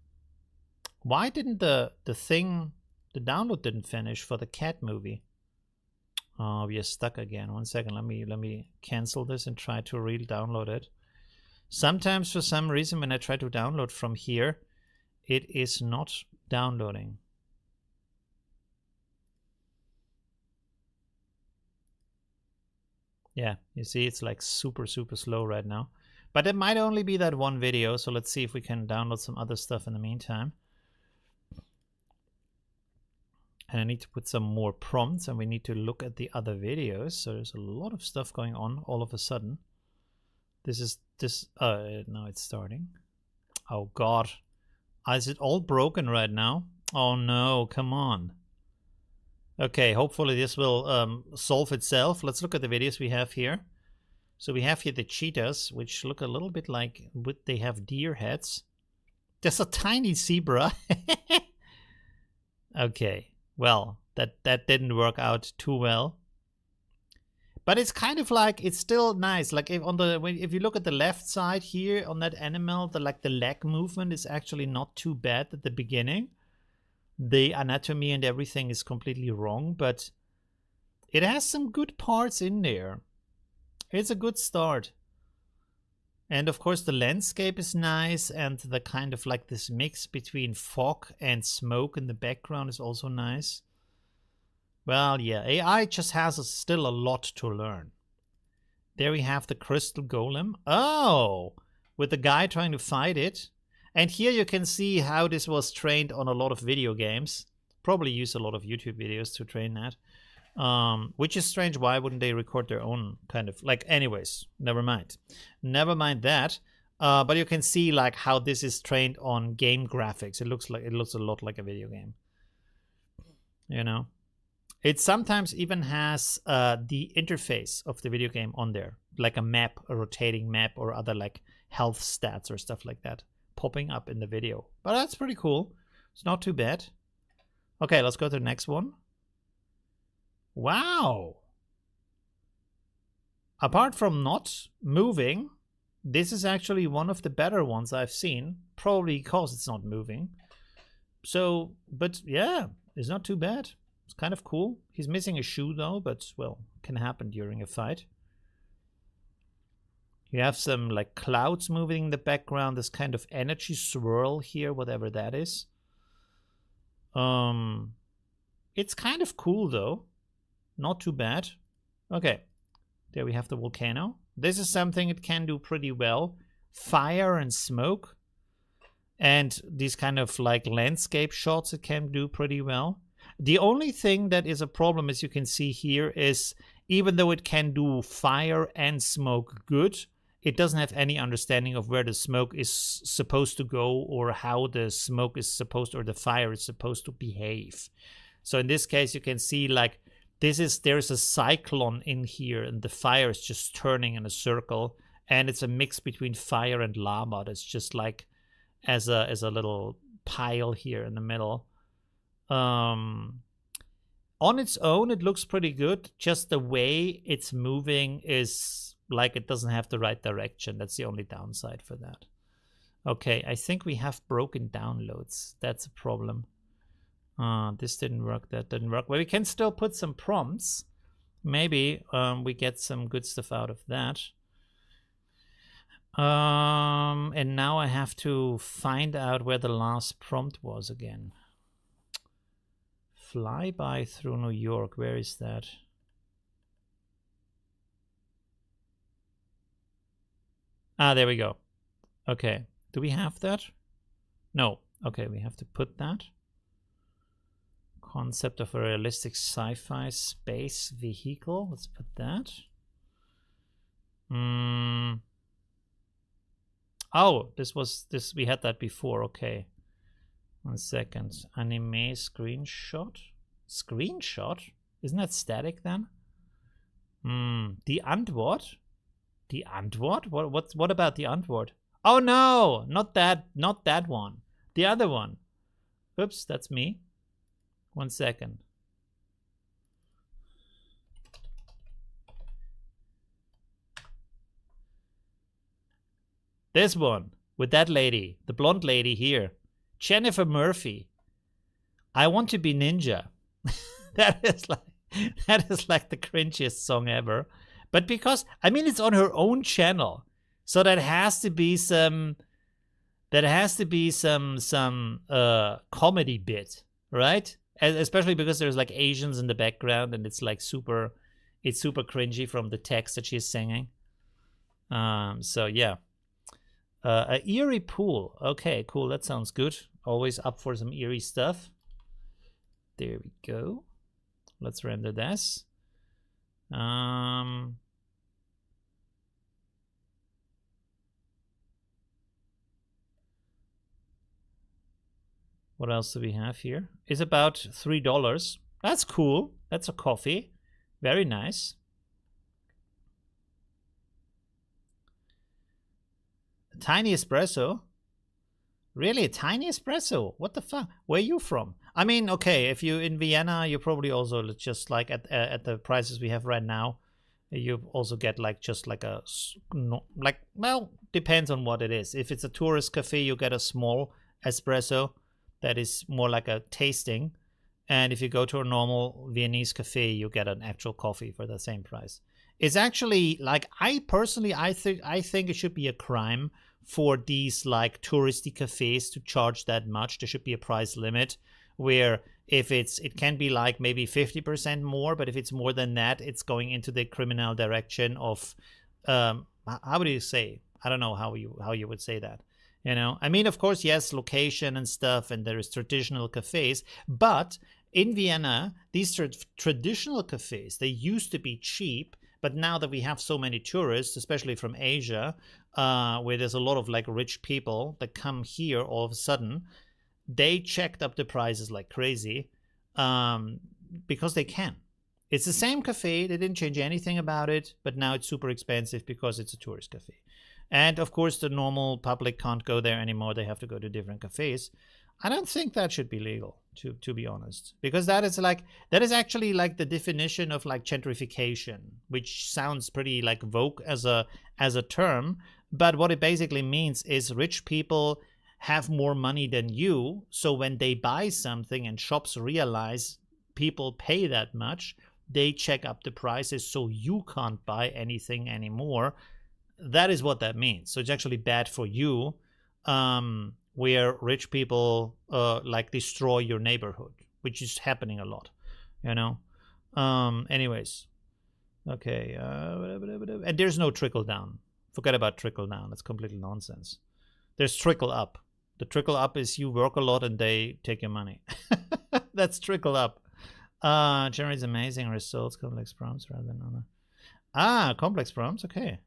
Why didn't the download didn't finish for the cat movie? Oh, we are stuck again. 1 second. Let me cancel this and try to re-download it. Sometimes for some reason when I try to download from here, it is not downloading. Yeah, you see it's like super slow right now. But it might only be that one video, so let's see if we can download some other stuff in the meantime. And I need to put some more prompts, and we need to look at the other videos. So there's a lot of stuff going on all of a sudden. Now it's starting. Oh God. Is it all broken right now? Oh no, come on. Okay, hopefully this will solve itself. Let's look at the videos we have here. So we have here the cheetahs, which look a little bit like they have deer heads. There's a tiny zebra. Okay. Well, that didn't work out too well. But it's kind of like, it's still nice. Like if you look at the left side here on that animal, the leg movement is actually not too bad at the beginning. The anatomy and everything is completely wrong, but it has some good parts in there. It's a good start. And of course the landscape is nice, and the kind of like this mix between fog and smoke in the background is also nice. Well, yeah, AI just has still a lot to learn. There we have the crystal golem. Oh, with the guy trying to fight it. And here you can see how this was trained on a lot of video games. Probably use a lot of YouTube videos to train that. Which is strange. Why wouldn't they record their own kind of like, anyways, never mind that. But you can see like how this is trained on game graphics. It looks a lot like a video game, you know. It sometimes even has the interface of the video game on there, like a map, a rotating map, or other like health stats or stuff like that popping up in the video. But that's pretty cool. It's not too bad. Okay, let's go to the next one. Wow. Apart from not moving, this is actually one of the better ones I've seen, probably because it's not moving. So, but yeah, it's not too bad. It's kind of cool. He's missing a shoe though, but well, can happen during a fight. You have some like clouds moving in the background, this kind of energy swirl here, whatever that is. It's kind of cool though. Not too bad. Okay, there we have the volcano. This is something it can do pretty well. Fire and smoke. And these kind of like landscape shots it can do pretty well. The only thing that is a problem, as you can see here, is even though it can do fire and smoke good, it doesn't have any understanding of where the smoke is supposed to go, or how the smoke is supposed, or the fire is supposed to behave. So in this case, you can see like there's a cyclone in here, and the fire is just turning in a circle, and it's a mix between fire and lava. That's just like as a little pile here in the middle. On its own, it looks pretty good. Just the way it's moving is like it doesn't have the right direction. That's the only downside for that. Okay, I think we have broken downloads. That's a problem. This didn't work, that didn't work. But we can still put some prompts. Maybe we get some good stuff out of that. And now I have to find out where the last prompt was again. Flyby through New York. Where is that? Ah, there we go. Okay. Do we have that? No. Okay, we have to put that. Concept of a realistic sci-fi space vehicle. Let's put that. Oh, this we had that before. Okay. 1 second. Anime screenshot. Screenshot? Isn't that static then? Die Antwort? Die Antwort? What about the Antwort? Oh no, not that one. The other one. Oops, that's me. 1 second. This one with that lady, the blonde lady here, Jennifer Murphy. I Want to Be Ninja. that is like the cringiest song ever. But because I mean it's on her own channel, so that has to be some comedy bit, right? Especially because there's like Asians in the background and it's like super cringy from the text that she's singing. So yeah. A eerie pool. Okay, cool. That sounds good. Always up for some eerie stuff. There we go. Let's render this. What else do we have here? It's about $3. That's cool. That's a coffee. Very nice. A tiny espresso? Really? A tiny espresso? What the fuck? Where are you from? I mean, okay, if you're in Vienna, you probably also just like at the prices we have right now, you also get like just like a, like, well, depends on what it is. If it's a tourist cafe, you get a small espresso that is more like a tasting. And if you go to a normal Viennese cafe, you get an actual coffee for the same price. It's actually like, I think it should be a crime for these like touristy cafes to charge that much. There should be a price limit where if it can be like maybe 50% more, but if it's more than that, it's going into the criminal direction of, how would you say? I don't know how you would say that. You know, I mean, of course, yes, location and stuff, and there is traditional cafes, but in Vienna, these traditional cafes, they used to be cheap, but now that we have so many tourists, especially from Asia, where there's a lot of like rich people that come here all of a sudden, they checked up the prices like crazy, because they can. It's the same cafe, they didn't change anything about it, but now it's super expensive because it's a tourist cafe. And of course, the normal public can't go there anymore. They have to go to different cafes. I don't think that should be legal, to be honest, because that is actually like the definition of like gentrification, which sounds pretty like vogue as a term. But what it basically means is rich people have more money than you. So when they buy something and shops realize people pay that much, they check up the prices so you can't buy anything anymore. That is what that means. So it's actually bad for you, where rich people like destroy your neighborhood, which is happening a lot, you know. Anyways, okay, and there's no trickle down. Forget about trickle down. That's completely nonsense. There's trickle up. The trickle up is you work a lot and they take your money. That's trickle up. Generates amazing results, complex prompts rather than other. Complex prompts. Okay.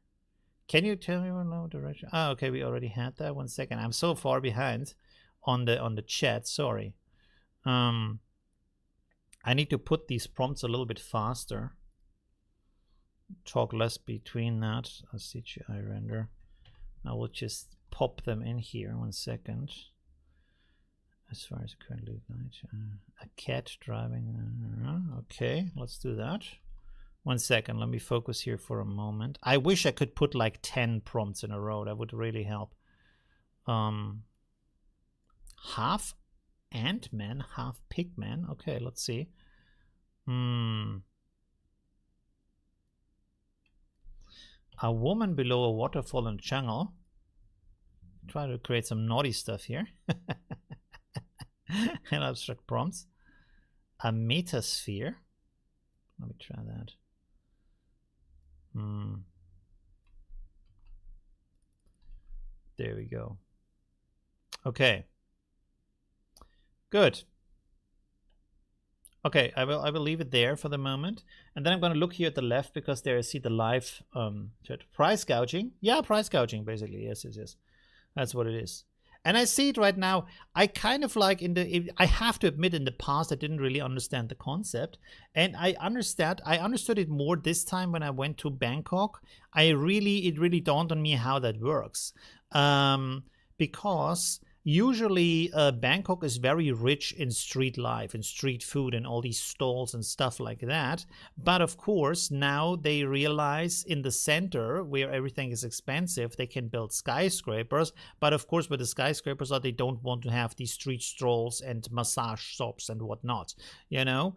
Can you tell me what low direction? Okay, we already had that. 1 second. I'm so far behind on the chat. Sorry. I need to put these prompts a little bit faster. Talk less between that. I'll see I render. I will just pop them in here. 1 second. As far as currently a cat driving. Okay, let's do that. 1 second, let me focus here for a moment. I wish I could put like 10 prompts in a row. That would really help. Half Ant-Man, half Pigman. Okay, let's see. A woman below a waterfall in a jungle. Try to create some naughty stuff here. And abstract prompts. A metasphere. Let me try that. There we go. Okay. Good. Okay, I will leave it there for the moment, and then I'm going to look here at the left because there I see the live chat. Price gouging. Yeah, price gouging basically. Yes, that's what it is. And I see it right now. I kind of like I have to admit, in the past I didn't really understand the concept, and I understood it more this time when I went to Bangkok. It really dawned on me how that works, because usually Bangkok is very rich in street life and street food and all these stalls and stuff like that. But of course, now they realize in the center where everything is expensive, they can build skyscrapers. But of course, with the skyscrapers, they don't want to have these street strolls and massage shops and whatnot, you know?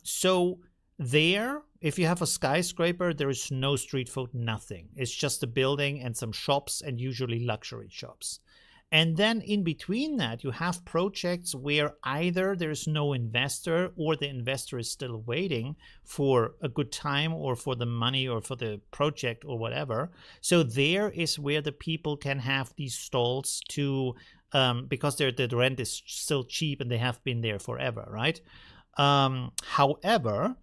So there, if you have a skyscraper, there is no street food, nothing. It's just a building and some shops, and usually luxury shops. And then in between that, you have projects where either there's no investor or the investor is still waiting for a good time or for the money or for the project or whatever. So there is where the people can have these stalls to, because the rent is still cheap and they have been there forever, right? However,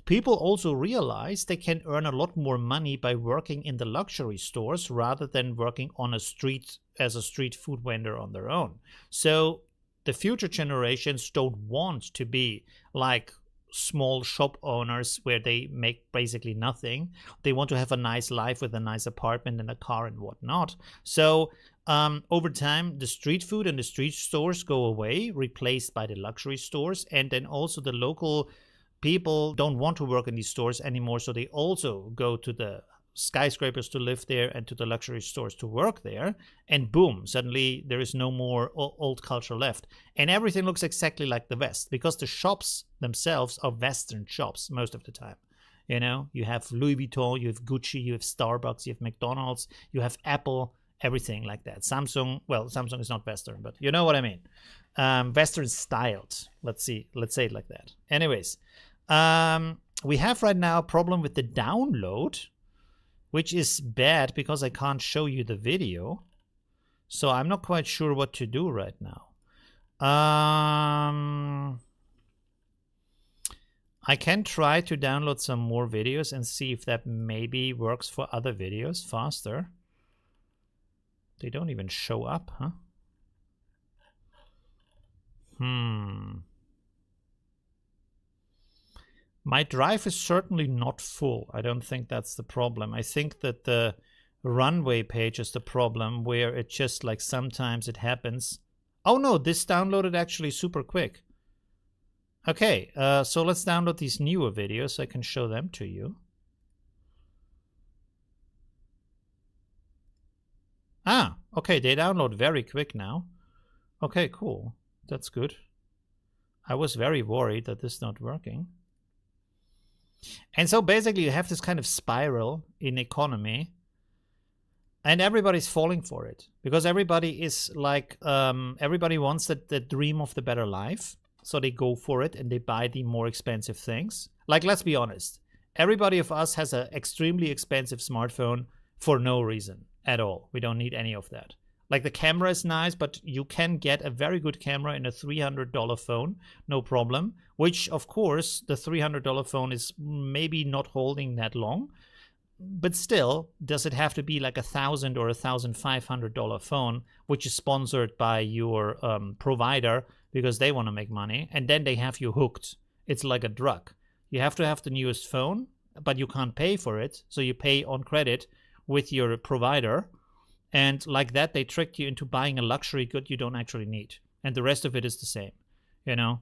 people also realize they can earn a lot more money by working in the luxury stores rather than working on a street as a street food vendor on their own. So the future generations don't want to be like small shop owners where they make basically nothing. They want to have a nice life with a nice apartment and a car and whatnot. So over time, the street food and the street stores go away, replaced by the luxury stores. And then also the local people don't want to work in these stores anymore, so they also go to the skyscrapers to live there and to the luxury stores to work there, and boom, suddenly there is no more old culture left, and everything looks exactly like the West, because the shops themselves are Western shops most of the time. You know, you have Louis Vuitton, you have Gucci, you have Starbucks, you have McDonald's, you have Apple, everything like that. Samsung, well, Samsung is not Western, but you know what I mean. Western styled, let's say it like that. Anyways, we have right now a problem with the download, which is bad because I can't show you the video. So I'm not quite sure what to do right now. I can try to download some more videos and see if that maybe works for other videos faster. They don't even show up, huh? My drive is certainly not full. I don't think that's the problem. I think that the runway page is the problem, where it just like sometimes it happens. Oh no, this downloaded actually super quick. Okay, so let's download these newer videos so I can show them to you. Ah, okay, they download very quick now. Okay, cool. That's good. I was very worried that this is not working. And so basically you have this kind of spiral in economy, and everybody's falling for it because everybody is like, everybody wants the dream of the better life. So they go for it and they buy the more expensive things. Like, let's be honest. Everybody of us has an extremely expensive smartphone for no reason at all. We don't need any of that. Like, the camera is nice, but you can get a very good camera in a $300 phone, no problem. Which, of course, the $300 phone is maybe not holding that long. But still, does it have to be like $1,000 or $1,500 phone, which is sponsored by your provider because they want to make money, and then they have you hooked? It's like a drug. You have to have the newest phone, but you can't pay for it, so you pay on credit with your provider. And like that, they trick you into buying a luxury good you don't actually need. And the rest of it is the same, you know?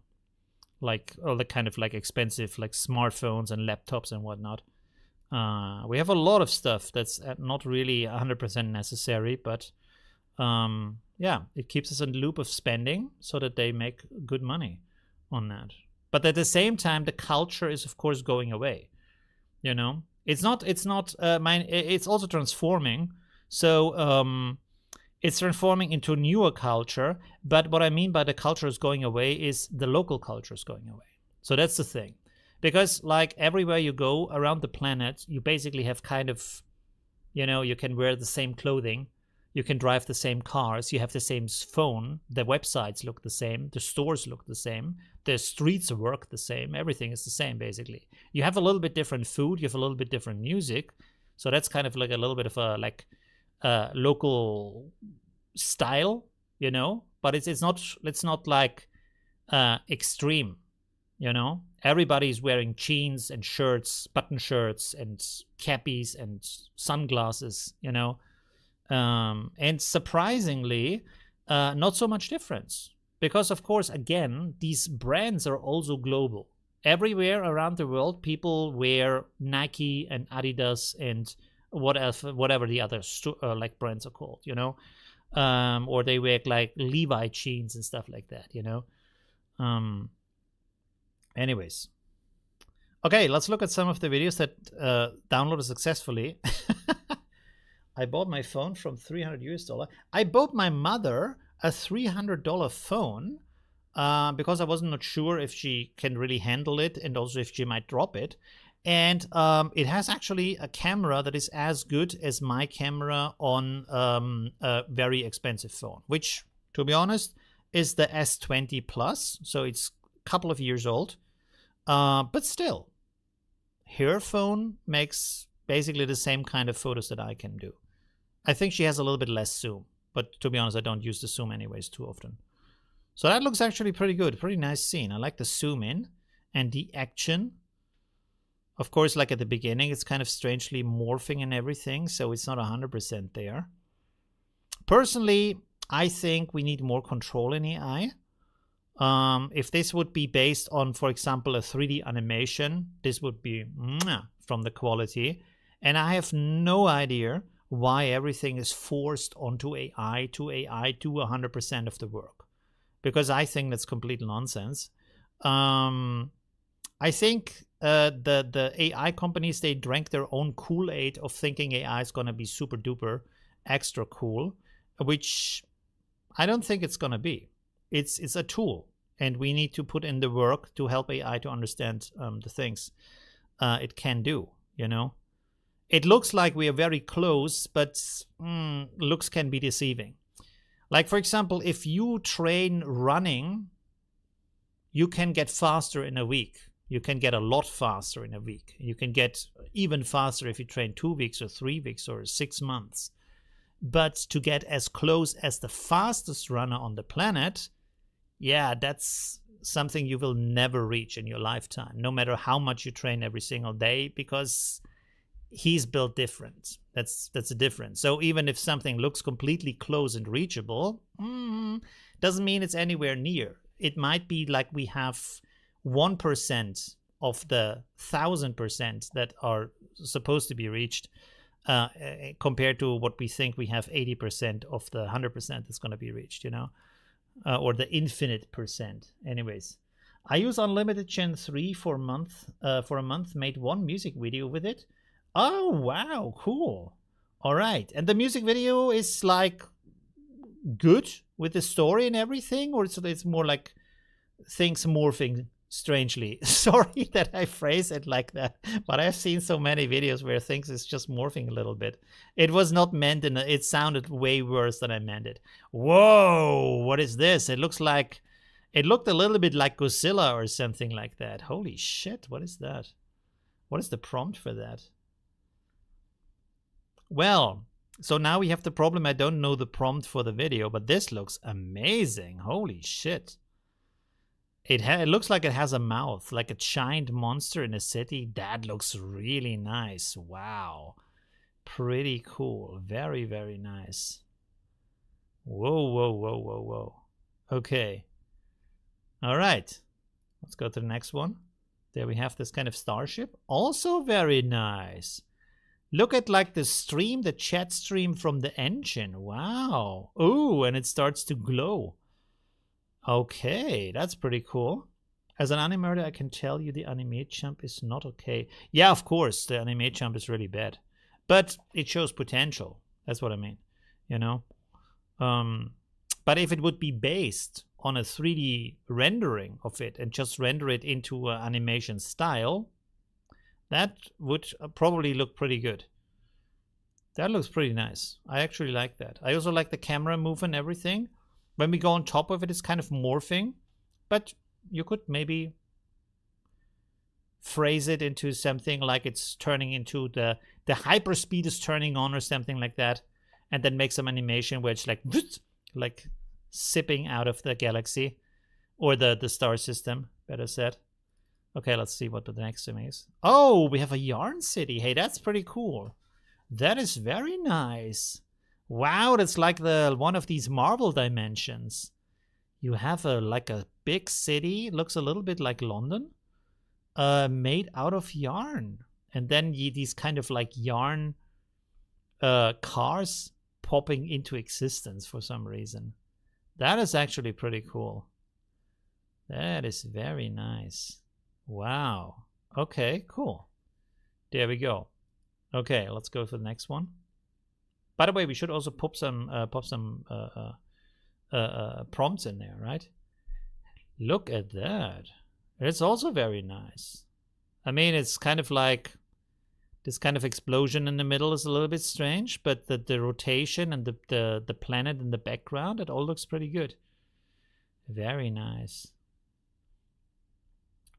Like all the kind of like expensive like smartphones and laptops and whatnot. We have a lot of stuff that's not really 100% necessary, but yeah, it keeps us in the loop of spending so that they make good money on that. But at the same time, the culture is, of course, going away, you know? It's also transforming. So it's transforming into a newer culture, but what I mean by the culture is going away is the local culture is going away. So that's the thing. Because like everywhere you go around the planet, you basically have kind of, you know, you can wear the same clothing, you can drive the same cars, you have the same phone, the websites look the same, the stores look the same, the streets work the same, everything is the same basically. You have a little bit different food, you have a little bit different music, so that's kind of like a little bit of a like local style, you know, but it's not like extreme, you know. Everybody's wearing jeans and shirts, button shirts and cappies and sunglasses, you know. And surprisingly, not so much difference. Because, of course, again, these brands are also global. Everywhere around the world, people wear Nike and Adidas and whatever the other like brands are called, you know. Or they wear like Levi jeans and stuff like that, you know. Anyways. Okay, let's look at some of the videos that downloaded successfully. I bought my phone from $300. I bought my mother a $300 phone because I wasn't not sure if she can really handle it and also if she might drop it. And it has actually a camera that is as good as my camera on a very expensive phone, which, to be honest, is the S20 Plus. So it's a couple of years old. But still, her phone makes basically the same kind of photos that I can do. I think she has a little bit less zoom, but to be honest, I don't use the zoom anyways too often. So that looks actually pretty good. Pretty nice scene. I like the zoom in and the action. Of course, like at the beginning, it's kind of strangely morphing and everything, so it's not 100% there. Personally, I think we need more control in AI. If this would be based on, for example, a 3D animation, this would be from the quality. And I have no idea why everything is forced onto AI to 100% of the work. Because I think that's complete nonsense. I think the AI companies, they drank their own Kool-Aid of thinking AI is going to be super duper extra cool, which I don't think it's going to be. It's a tool, and we need to put in the work to help AI to understand the things it can do, you know. It looks like we are very close, but looks can be deceiving. Like, for example, if you train running, you can get faster in a week. You can get a lot faster in a week. You can get even faster if you train 2 weeks or 3 weeks or 6 months. But to get as close as the fastest runner on the planet, yeah, that's something you will never reach in your lifetime, no matter how much you train every single day, because he's built different. That's a difference. So even if something looks completely close and reachable, doesn't mean it's anywhere near. It might be like we have 1% of the 1,000% that are supposed to be reached, compared to what we think we have 80% of the 100% that's going to be reached, you know, or the infinite percent. Anyways, I use unlimited Gen-3 for a month, made one music video with it. Oh, wow, cool. All right. And the music video is like good with the story and everything, or it's more like things morphing strangely. Sorry that I phrase it like that, but I've seen so many videos where things is just morphing a little bit. It was not meant in it sounded way worse than I meant it. Whoa, what is this? It looked a little bit like Godzilla or something like that. Holy shit, what is that? What is the prompt for that? Well, so now we have the problem. I don't know the prompt for the video, but this looks amazing. Holy shit. It looks like it has a mouth, like a giant monster in a city. That looks really nice. Wow. Pretty cool. Very, very nice. Whoa, whoa, whoa, whoa, whoa. Okay. All right. Let's go to the next one. There we have this kind of starship. Also very nice. Look at like the stream, the chat stream from the engine. Wow. Ooh, and it starts to glow. Okay, that's pretty cool. As an animator, I can tell you the anime jump is not okay. Yeah, of course, the anime jump is really bad. But it shows potential. That's what I mean, you know? But if it would be based on a 3D rendering of it and just render it into animation style, that would probably look pretty good. That looks pretty nice. I actually like that. I also like the camera move and everything. When we go on top of it, it's kind of morphing, but you could maybe phrase it into something like it's turning into the hyperspeed is turning on or something like that, and then make some animation where it's like sipping out of the galaxy or the star system, better said. Okay, let's see what the next thing is. Oh, we have a yarn city. Hey, that's pretty cool. That is very nice. Wow, that's like one of these Marvel dimensions. You have like a big city, looks a little bit like London, made out of yarn. And then these kind of like yarn cars popping into existence for some reason. That is actually pretty cool. That is very nice. Wow. Okay, cool. There we go. Okay, let's go for the next one. By the way, we should also pop some prompts in there, right? Look at that. It's also very nice. I mean, it's kind of like this kind of explosion in the middle is a little bit strange, but the rotation and the planet in the background, it all looks pretty good. Very nice.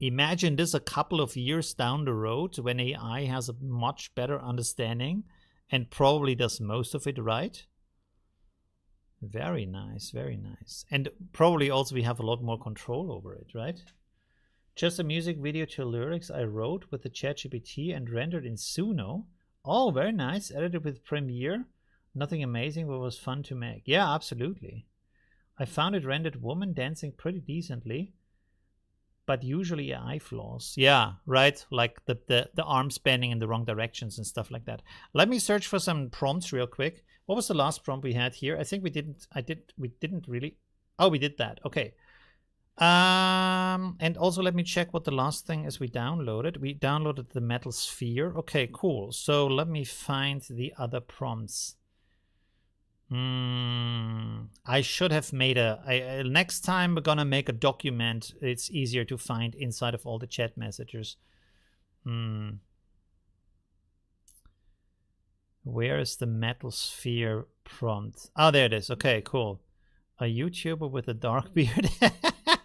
Imagine this a couple of years down the road when AI has a much better understanding and probably does most of it right. Very nice, very nice. And probably also we have a lot more control over it, right? Just a music video to lyrics I wrote with the ChatGPT and rendered in Suno. Oh, very nice. Edited with Premiere. Nothing amazing, but was fun to make. Yeah, absolutely. I found it rendered woman dancing pretty decently, but usually AI flaws. Yeah, right. Like the arms bending in the wrong directions and stuff like that. Let me search for some prompts real quick. What was the last prompt we had here? I think we didn't really. Oh, we did that. Okay. And also let me check what the last thing is we downloaded. We downloaded the metal sphere. Okay, cool. So let me find the other prompts. I should have made next time we're gonna make a document. It's easier to find inside of all the chat messages. Where is the metal sphere prompt? Oh, there it is. Okay, cool. A YouTuber with a dark beard.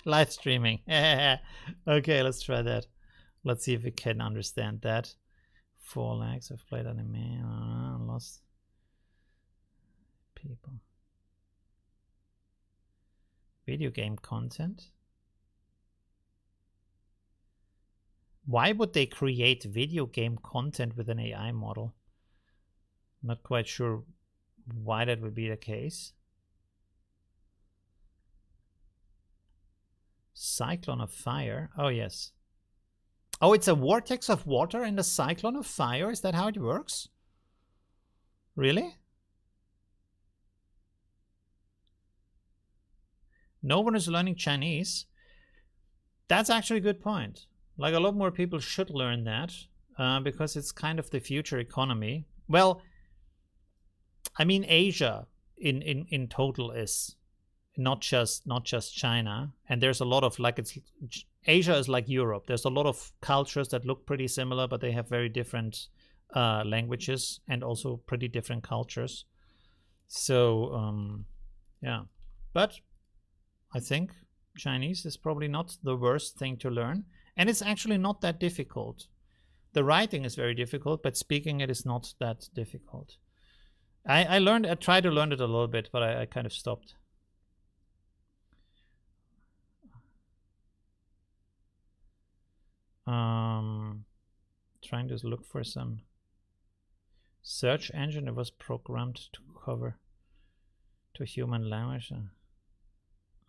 Live streaming. Okay, let's try that. Let's see if we can understand that. 4 lakhs. I've played anime. Lost people. Video game content. Why would they create video game content with an AI model? Not quite sure why that would be the case. Cyclone of fire. Oh, yes. Oh, it's a vortex of water and a cyclone of fire. Is that how it works? Really? No one is learning Chinese. That's actually a good point. Like, a lot more people should learn that because it's kind of the future economy. Well, I mean, Asia in total is not just China, and there's a lot of Asia is like Europe. There's a lot of cultures that look pretty similar, but they have very different languages and also pretty different cultures. So yeah, but I think Chinese is probably not the worst thing to learn, and it's actually not that difficult. The writing is very difficult, but speaking it is not that difficult. I tried to learn it a little bit, but I kind of stopped. Trying to look for some search engine that was programmed to cover to human language.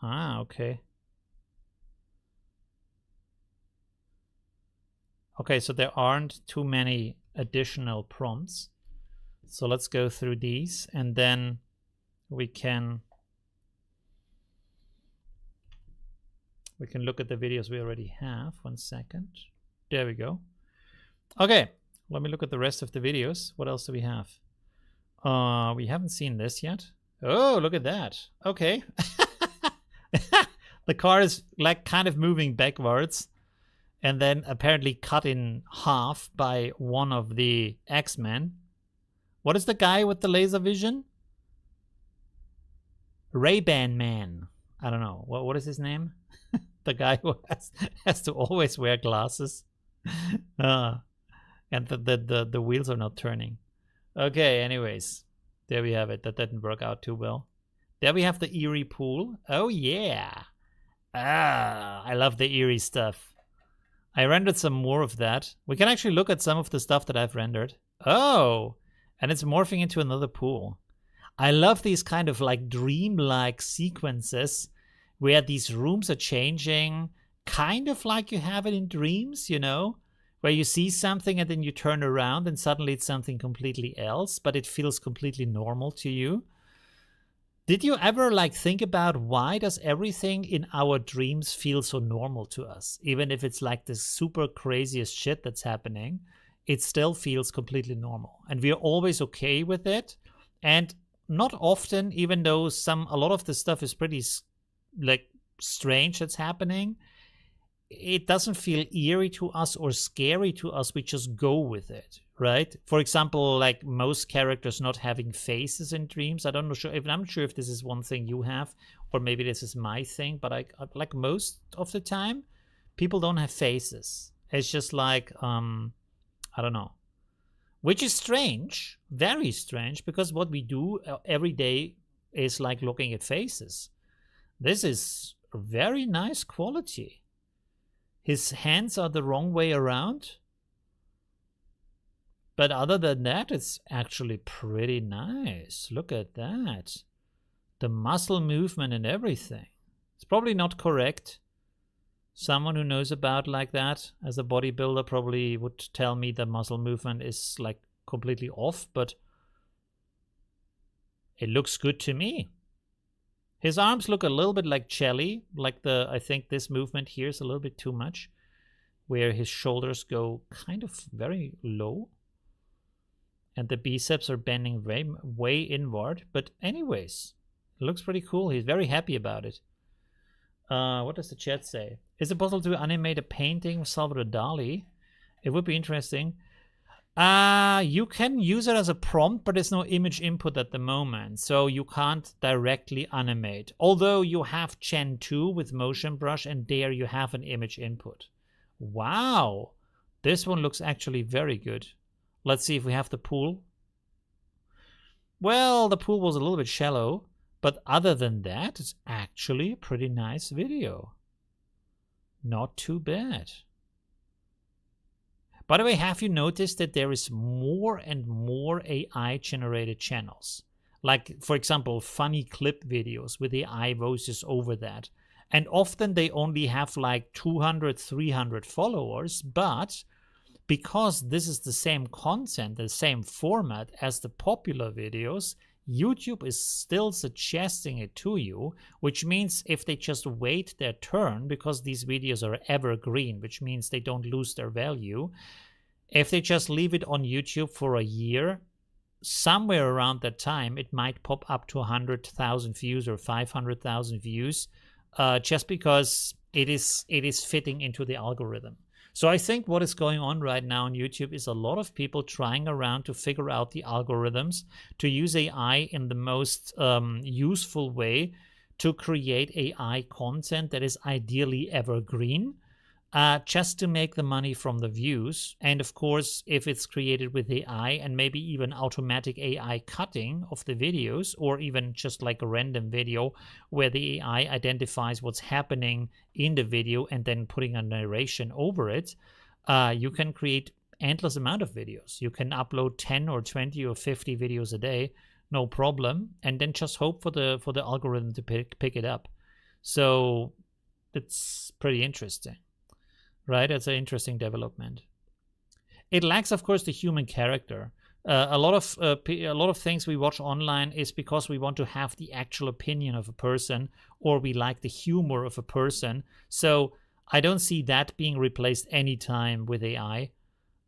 Ah, okay. Okay, so there aren't too many additional prompts. So let's go through these, and then we can look at the videos we already have. 1 second. There we go. Okay, let me look at the rest of the videos. What else do we have? We haven't seen this yet. Oh, look at that. Okay. The car is like kind of moving backwards and then apparently cut in half by one of the X-Men. What is the guy with the laser vision? Ray-Ban Man. I don't know. What is his name? The guy who has to always wear glasses. And the wheels are not turning. Okay, anyways. There we have it. That didn't work out too well. There we have the eerie pool. Oh, yeah. I love the eerie stuff. I rendered some more of that. We can actually look at some of the stuff that I've rendered. Oh, and it's morphing into another pool. I love these kind of like dream-like sequences where these rooms are changing, kind of like you have it in dreams, you know, where you see something and then you turn around and suddenly it's something completely else, but it feels completely normal to you. Did you ever like think about why does everything in our dreams feel so normal to us? Even if it's like this super craziest shit that's happening, it still feels completely normal. And we're always okay with it. And not often, even though a lot of the stuff is pretty like strange that's happening, it doesn't feel eerie to us or scary to us. We just go with it, right? For example, like most characters not having faces in dreams. I'm not sure if this is one thing you have, or maybe this is my thing, but I like most of the time, people don't have faces. It's just like, I don't know. Which is strange, very strange, because what we do every day is like looking at faces. This is very nice quality. His hands are the wrong way around. But other than that, it's actually pretty nice. Look at that. The muscle movement and everything. It's probably not correct. Someone who knows about like that as a bodybuilder probably would tell me the muscle movement is like completely off, but it looks good to me. His arms look a little bit like Chelly, like I think this movement here is a little bit too much, where his shoulders go kind of very low and the biceps are bending way inward. But anyways, it looks pretty cool. He's very happy about it. What does the chat say? Is it possible to animate a painting of Salvador Dali? It would be interesting. You can use it as a prompt, but there's no image input at the moment, so you can't directly animate. Although you have Gen-2 with motion brush, and there you have an image input. Wow, this one looks actually very good. Let's see if we have the pool. Well, the pool was a little bit shallow, but other than that, it's actually a pretty nice video. Not too bad. By the way, have you noticed that there is more and more AI-generated channels? Like, for example, funny clip videos with AI voices over that. And often they only have like 200, 300 followers, but because this is the same content, the same format as the popular videos, YouTube is still suggesting it to you, which means if they just wait their turn, because these videos are evergreen, which means they don't lose their value, if they just leave it on YouTube for a year, somewhere around that time, it might pop up to 100,000 views or 500,000 views, just because it is fitting into the algorithm. So I think what is going on right now on YouTube is a lot of people trying around to figure out the algorithms, to use AI in the most useful way to create AI content that is ideally evergreen, just to make the money from the views. And of course, if it's created with AI and maybe even automatic AI cutting of the videos, or even just like a random video where the AI identifies what's happening in the video and then putting a narration over it, you can create endless amount of videos. You can upload 10 or 20 or 50 videos a day, no problem, and then just hope for the algorithm to pick it up. So it's pretty interesting. Right, it's an interesting development. It lacks, of course, the human character. A lot of things we watch online is because we want to have the actual opinion of a person, or we like the humor of a person. So I don't see that being replaced anytime with AI,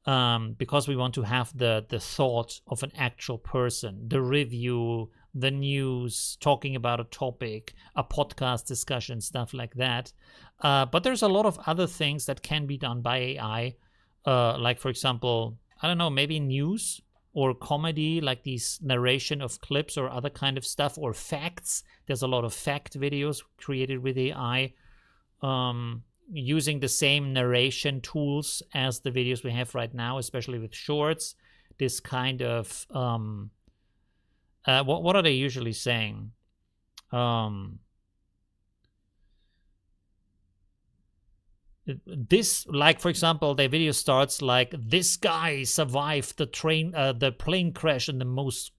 because we want to have the thought of an actual person, the review, the news, talking about a topic, a podcast discussion, stuff like that. But there's a lot of other things that can be done by AI. Like, for example, I don't know, maybe news or comedy, like these narration of clips or other kind of stuff, or facts. There's a lot of fact videos created with AI, using the same narration tools as the videos we have right now, especially with shorts. This kind of, what are they usually saying? This, like, for example, the video starts like, this guy survived the plane crash in the most,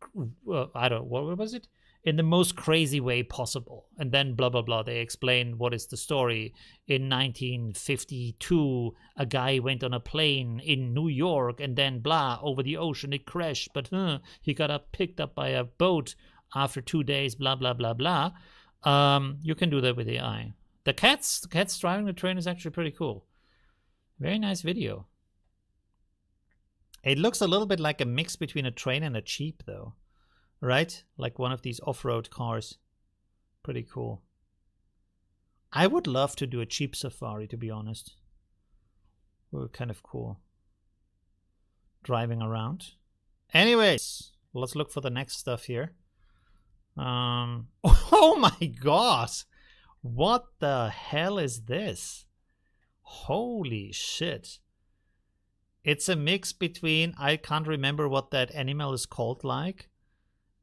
I don't know, what was it? In the most crazy way possible. And then blah, blah, blah. They explain what is the story. In 1952, a guy went on a plane in New York and then blah, over the ocean, it crashed. But he got picked up by a boat after 2 days, blah, blah, blah, blah. You can do that with AI. The cats driving the train is actually pretty cool. Very nice video. It looks a little bit like a mix between a train and a Jeep, though. Right? Like one of these off-road cars. Pretty cool. I would love to do a Jeep safari, to be honest. We're kind of cool. Driving around. Anyways, let's look for the next stuff here. Oh my god! What the hell is this? Holy shit. It's a mix between, I can't remember what that animal is called, like,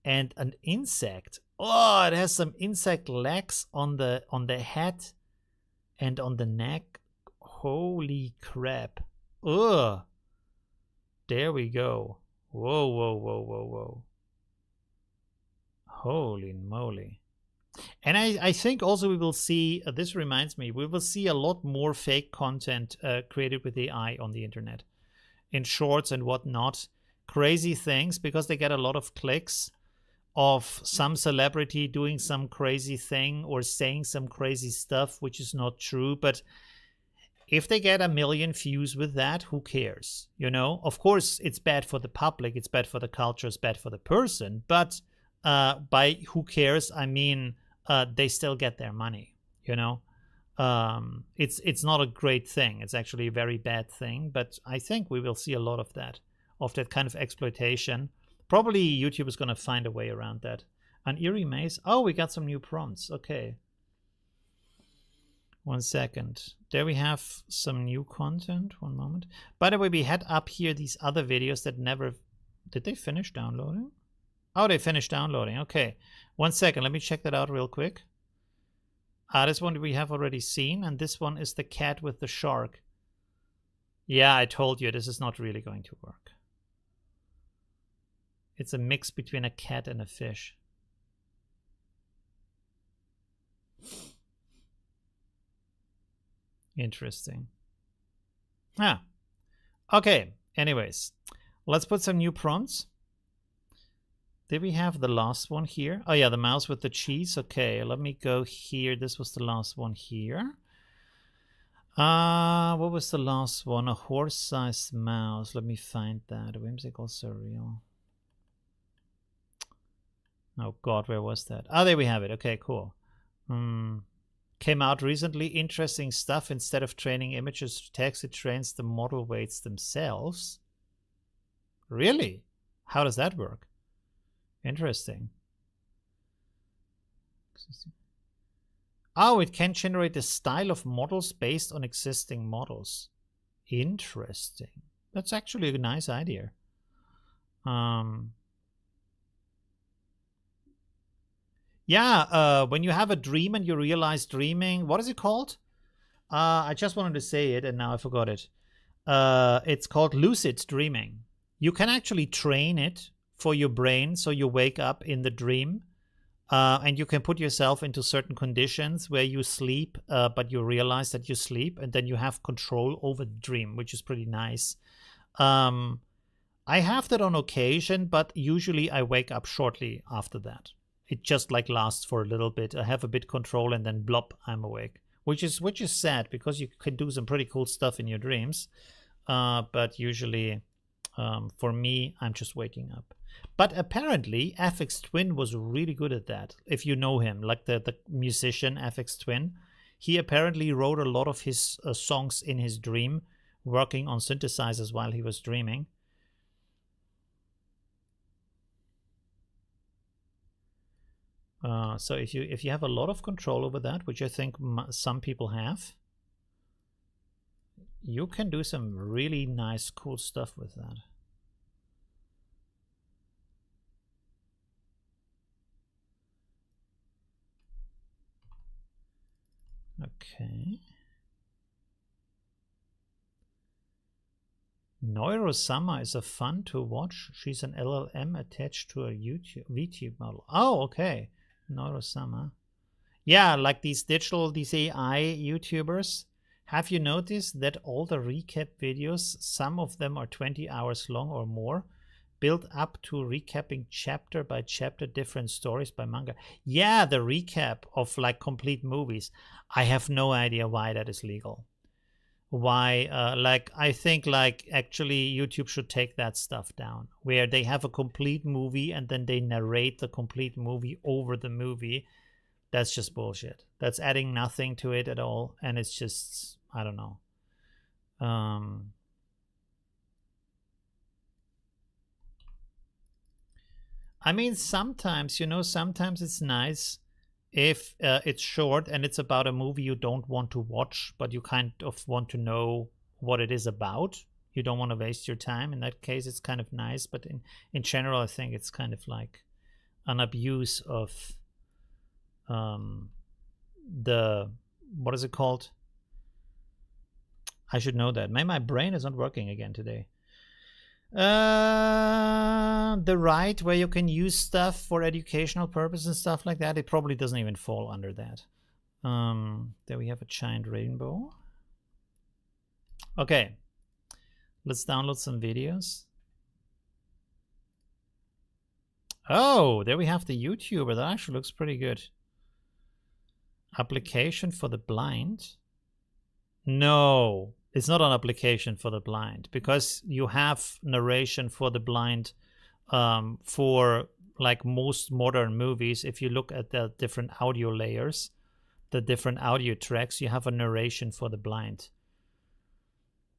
and an insect. Oh, it has some insect legs on the head and on the neck. Holy crap. Ugh. There we go. Whoa, whoa, whoa, whoa, whoa. Holy moly. And I think also we will see, this reminds me, we will see a lot more fake content created with AI on the internet. In shorts and whatnot. Crazy things, because they get a lot of clicks of some celebrity doing some crazy thing or saying some crazy stuff, which is not true. But if they get 1 million views with that, who cares? You know, of course, it's bad for the public, it's bad for the culture, it's bad for the person. But by who cares, I mean, they still get their money, you know. It's not a great thing. It's actually a very bad thing. But I think we will see a lot of that kind of exploitation. Probably YouTube is going to find a way around that. An eerie maze. Oh, we got some new prompts. Okay. 1 second. There we have some new content. 1 moment. By the way, we had up here these other videos that never... Did they finish downloading? Oh, they finished downloading. Okay. 1 second. Let me check that out real quick. This one we have already seen. And this one is the cat with the shark. Yeah, I told you this is not really going to work. It's a mix between a cat and a fish. Interesting. Ah. Okay. Anyways, let's put some new prompts. Did we have the last one here? Oh yeah, the mouse with the cheese. Okay, let me go here. This was the last one here. What was the last one? A horse-sized mouse. Let me find that. A whimsical surreal. Oh god, where was that? Oh, there we have it. Okay, cool. Came out recently. Interesting stuff. Instead of training images to text, it trains the model weights themselves. Really? How does that work? Interesting. Oh, it can generate the style of models based on existing models. Interesting. That's actually a nice idea. Yeah, when you have a dream and you realize dreaming, what is it called? I just wanted to say it and now I forgot it. It's called lucid dreaming. You can actually train it for your brain so you wake up in the dream. And you can put yourself into certain conditions where you sleep, but you realize that you sleep, and then you have control over the dream, which is pretty nice. I have that on occasion, but usually I wake up shortly after that. It just like lasts for a little bit. I have a bit control and then blop, I'm awake. Which is sad because you can do some pretty cool stuff in your dreams. But usually For me, I'm just waking up. But apparently, FX Twin was really good at that. If you know him, like the musician FX Twin, he apparently wrote a lot of his songs in his dream, working on synthesizers while he was dreaming. So if you have a lot of control over that, which I think some people have, you can do some really nice, cool stuff with that. Okay. Neurosummer is a fun to watch. She's an LLM attached to a VTube model. Oh, okay. Neurosummer. Yeah, like these AI YouTubers. Have you noticed that all the recap videos, some of them are 20 hours long or more, built up to recapping chapter by chapter different stories by manga? Yeah, the recap of like complete movies. I have no idea why that is legal. Why, like, I think like actually YouTube should take that stuff down, where they have a complete movie and then they narrate the complete movie over the movie. That's just bullshit. That's adding nothing to it at all, and it's just, I don't know. I mean, sometimes, you know, sometimes it's nice if it's short and it's about a movie you don't want to watch, but you kind of want to know what it is about. You don't want to waste your time. In that case, it's kind of nice. But in general, I think it's kind of like an abuse of the, what is it called? I should know that. My brain is not working again today. The right, where you can use stuff for educational purposes and stuff like that. It probably doesn't even fall under that. There we have a giant rainbow. Okay, let's download some videos. Oh, there we have the YouTuber. That actually looks pretty good. Application for the blind. No, it's not an application for the blind, because you have narration for the blind for like most modern movies. If you look at the different audio layers, the different audio tracks, you have a narration for the blind.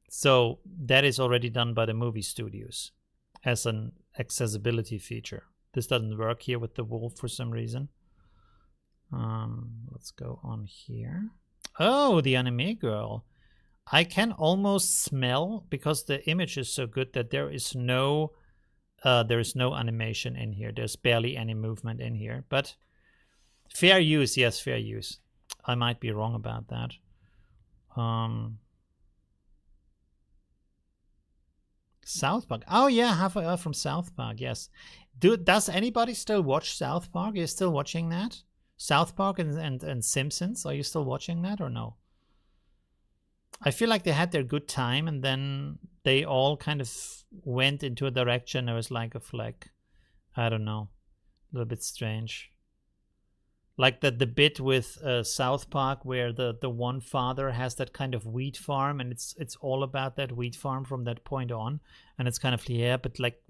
So that is already done by the movie studios as an accessibility feature. This doesn't work here with the wolf for some reason. Let's go on here. Oh, the anime girl. I can almost smell, because the image is so good, that there is no animation in here. There's barely any movement in here. But fair use, yes, fair use. I might be wrong about that. South Park. Oh yeah, half from South Park. Yes. Does anybody still watch South Park? Are you still watching that? South Park and Simpsons. Are you still watching that or no? I feel like they had their good time, and then they all kind of went into a direction that was like I don't know, a little bit strange. Like the bit with South Park, where the one father has that kind of wheat farm, and it's all about that wheat farm from that point on, and it's kind of, yeah, but like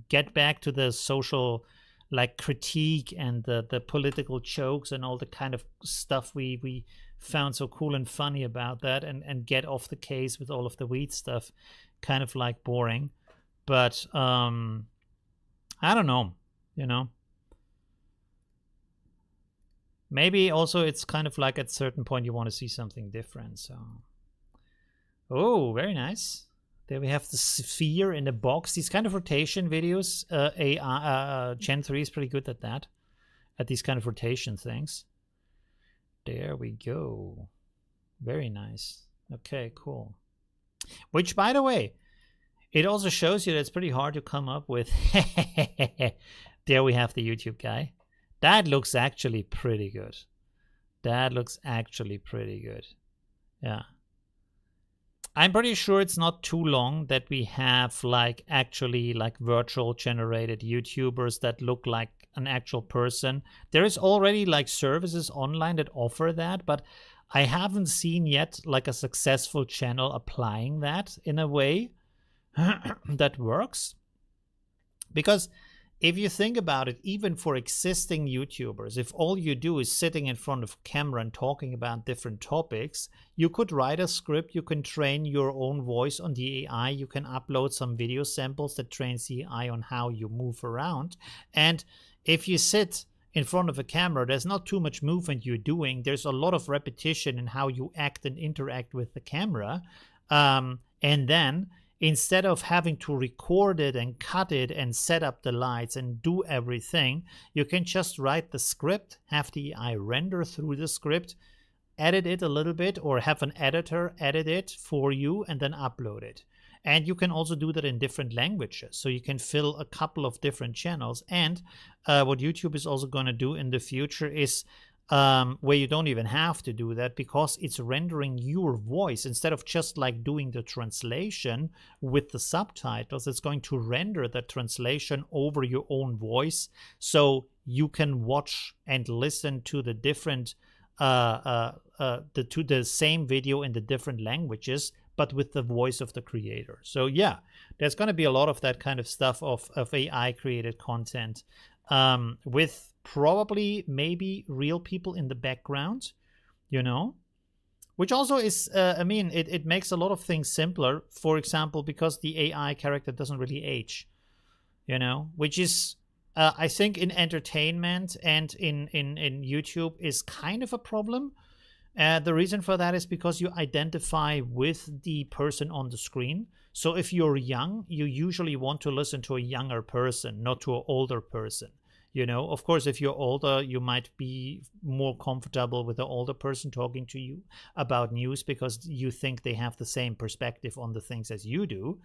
get back to the social like critique and the political jokes and all the kind of stuff we found so cool and funny about that, and get off the case with all of the wheat stuff. Kind of like boring. But I don't know, you know. Maybe also it's kind of like at a certain point you want to see something different. So, oh, very nice. There we have the sphere in the box. These kind of rotation videos, Gen-3 is pretty good at that, at these kind of rotation things. There we go. Very nice. Okay, cool. Which, by the way, it also shows you that it's pretty hard to come up with. There we have the YouTube guy. That looks actually pretty good. That looks actually pretty good. Yeah. I'm pretty sure it's not too long that we have like actually like virtual generated YouTubers that look like an actual person. There is already like services online that offer that, but I haven't seen yet like a successful channel applying that in a way. that works. Because if you think about it, even for existing YouTubers, if all you do is sitting in front of camera and talking about different topics, you could write a script, you can train your own voice on the AI, you can upload some video samples that trains the AI on how you move around. And if you sit in front of a camera, there's not too much movement you're doing. There's a lot of repetition in how you act and interact with the camera. And then instead of having to record it and cut it and set up the lights and do everything, you can just write the script, have the AI render through the script, edit it a little bit, or have an editor edit it for you and then upload it. And you can also do that in different languages. So you can fill a couple of different channels. And what YouTube is also going to do in the future is where you don't even have to do that, because it's rendering your voice. Instead of just like doing the translation with the subtitles, it's going to render the translation over your own voice, so you can watch and listen to the different to the same video in the different languages, but with the voice of the creator. So yeah, there's going to be a lot of that kind of stuff of AI created content, with probably maybe real people in the background, you know, which also is, I mean, it makes a lot of things simpler. For example, because the AI character doesn't really age, you know, which is, I think in entertainment and in YouTube is kind of a problem. The reason for that is because you identify with the person on the screen. So if you're young, you usually want to listen to a younger person, not to an older person. You know, of course, if you're older, you might be more comfortable with an older person talking to you about news because you think they have the same perspective on the things as you do.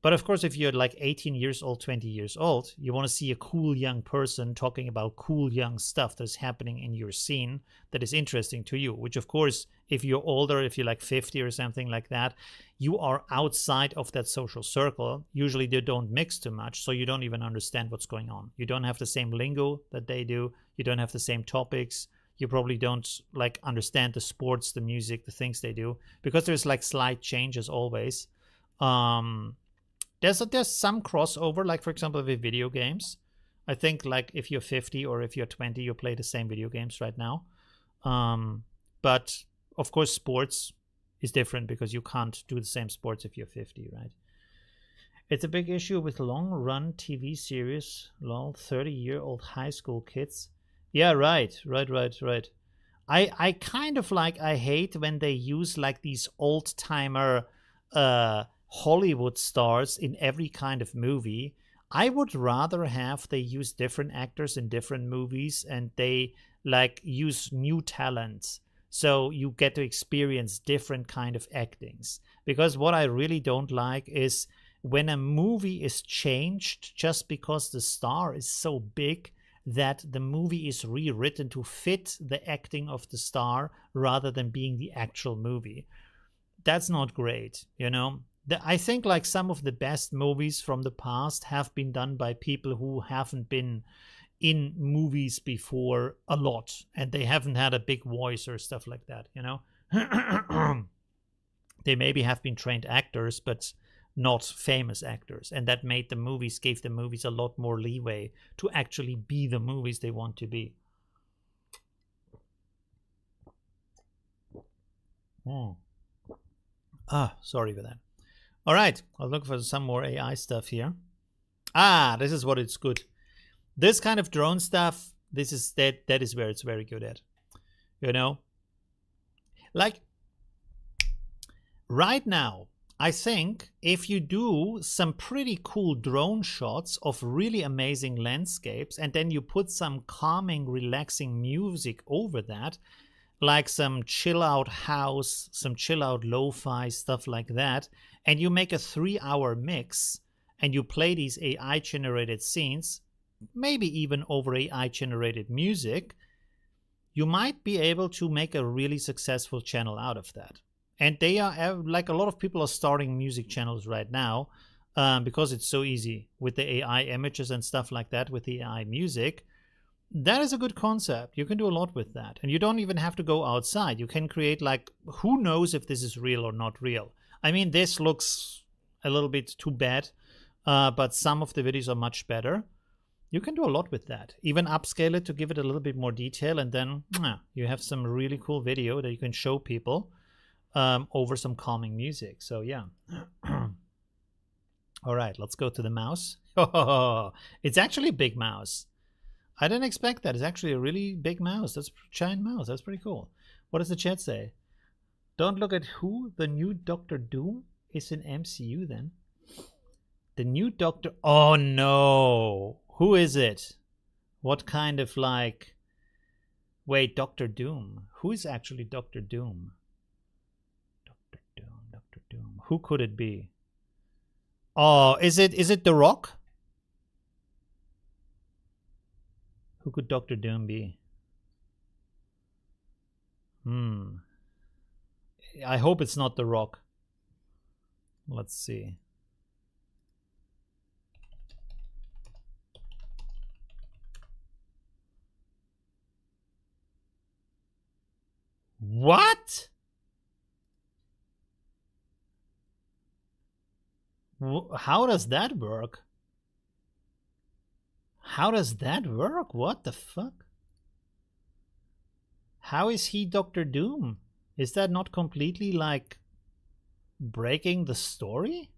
But of course, if you're like 18 years old, 20 years old, you want to see a cool young person talking about cool young stuff that's happening in your scene that is interesting to you, which of course, if you're older, if you're like 50 or something like that, you are outside of that social circle. Usually they don't mix too much, so you don't even understand what's going on. You don't have the same lingo that they do. You don't have the same topics. You probably don't like understand the sports, the music, the things they do, because there's like slight changes always. There's some crossover, like for example with video games. I think like if you're 50 or if you're 20, you play the same video games right now. But of course sports is different because you can't do the same sports if you're 50, right? It's a big issue with long-run TV series, lol, 30-year-old high school kids. Yeah, right. I kind of like, I hate when they use like these old-timer Hollywood stars in every kind of movie. I would rather have they use different actors in different movies and they like use new talents, so you get to experience different kind of actings. Because what I really don't like is when a movie is changed just because the star is so big that the movie is rewritten to fit the acting of the star rather than being the actual movie. That's not great, you know. I think like some of the best movies from the past have been done by people who haven't been in movies before a lot, and they haven't had a big voice or stuff like that, you know. They maybe have been trained actors, but not famous actors, and that made the movies, gave the movies a lot more leeway to actually be the movies they want to be. Sorry for that. All right, I'll look for some more AI stuff here. This is what it's good. This kind of drone stuff, this is that is where it's very good at. You know? Like right now, I think if you do some pretty cool drone shots of really amazing landscapes and then you put some calming, relaxing music over that, like some chill out house, some chill out lo-fi, stuff like that, and you make a 3-hour mix and you play these AI generated scenes, maybe even over AI generated music, you might be able to make a really successful channel out of that. And they are, like a lot of people are starting music channels right now because it's so easy with the AI images and stuff like that, with the AI music. That is a good concept. You can do a lot with that. And you don't even have to go outside. You can create like, who knows if this is real or not real. I mean, this looks, a little bit too bad, but some of the videos are much better. You can do a lot with that. Even upscale it to give it a little bit more detail, and then you have some really cool video that you can show people over some calming music. So yeah. All right, let's go to the mouse. Oh, it's actually a big mouse. I didn't expect that. It's actually a really big mouse. That's a giant mouse. That's pretty cool. What does the chat say? Don't look at who the new Doctor Doom is in MCU then. The new Doctor... Oh no! Who is it? What kind of like... Wait, Doctor Doom. Who is actually Doctor Doom? Doctor Doom, Doctor Doom. Who could it be? Oh, is it The Rock? Who could Doctor Doom be? I hope it's not The Rock. Let's see. What? How does that work? How does that work? What the fuck? How is he Doctor Doom? Is that not completely like breaking the story?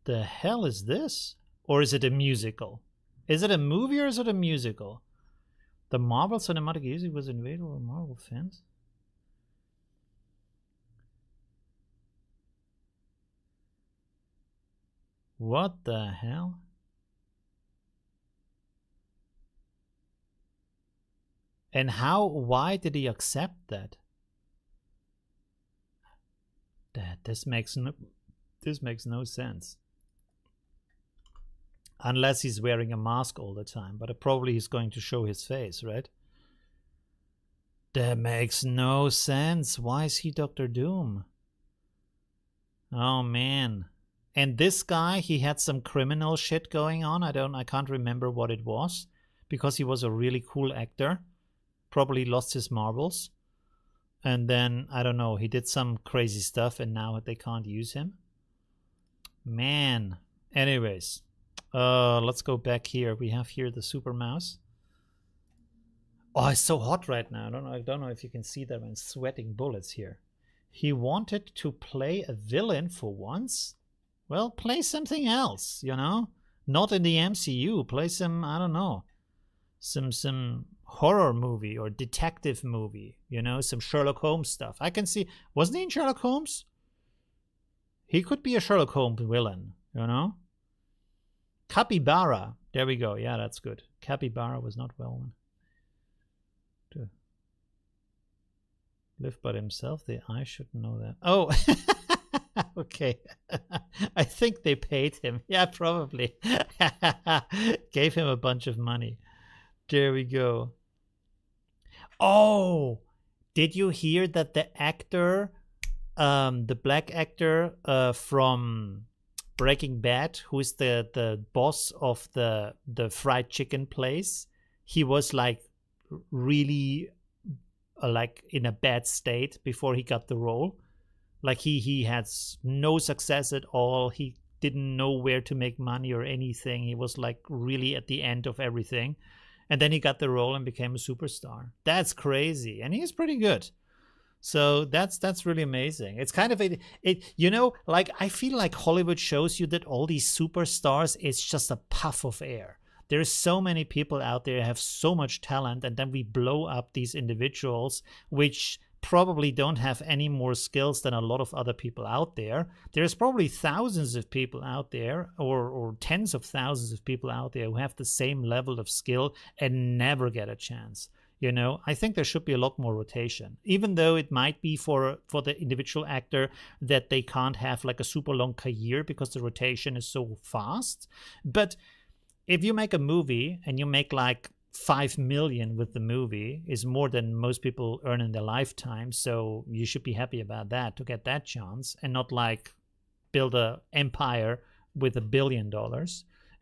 The hell is this? Or is it a musical? Is it a movie or is it a musical? The Marvel Cinematic Universe was invaded by Marvel fans? What the hell? And why did he accept that? This makes no sense. Unless he's wearing a mask all the time, but probably he's going to show his face, right? That makes no sense. Why is he Doctor Doom? Oh man. And this guy, he had some criminal shit going on. I can't remember what it was, because he was a really cool actor. Probably lost his marbles. And then, I don't know, he did some crazy stuff and now they can't use him. Man. Anyways, let's go back here. We have here the super mouse. Oh, it's so hot right now. I don't know if you can see that. I'm sweating bullets here. He wanted to play a villain for once. Well, play something else, you know? Not in the MCU. Play some, I don't know, some horror movie or detective movie, you know, some Sherlock Holmes stuff. I can see, wasn't he in Sherlock Holmes? He could be a Sherlock Holmes villain, you know? Capybara. There we go. Yeah, that's good. Capybara was not well known. To live by himself. I should know that. Oh, okay. I think they paid him. Yeah, probably. Gave him a bunch of money. There we go. Oh, did you hear that the actor, the black actor from Breaking Bad, who is the boss of the fried chicken place, he was like really like in a bad state before he got the role. Like he had no success at all. He didn't know where to make money or anything. He was like really at the end of everything. And then he got the role and became a superstar. That's crazy. And he's pretty good. So that's really amazing. It's kind of you know, like I feel like Hollywood shows you that all these superstars is just a puff of air. There's so many people out there who have so much talent, and then we blow up these individuals which probably don't have any more skills than a lot of other people out there. There's probably thousands of people out there, or tens of thousands of people out there who have the same level of skill and never get a chance. You know, I think there should be a lot more rotation, even though it might be for the individual actor that they can't have like a super long career because the rotation is so fast. But if you make a movie and you make like 5 million with the movie, is more than most people earn in their lifetime. So you should be happy about that to get that chance, and not like build a empire with $1 billion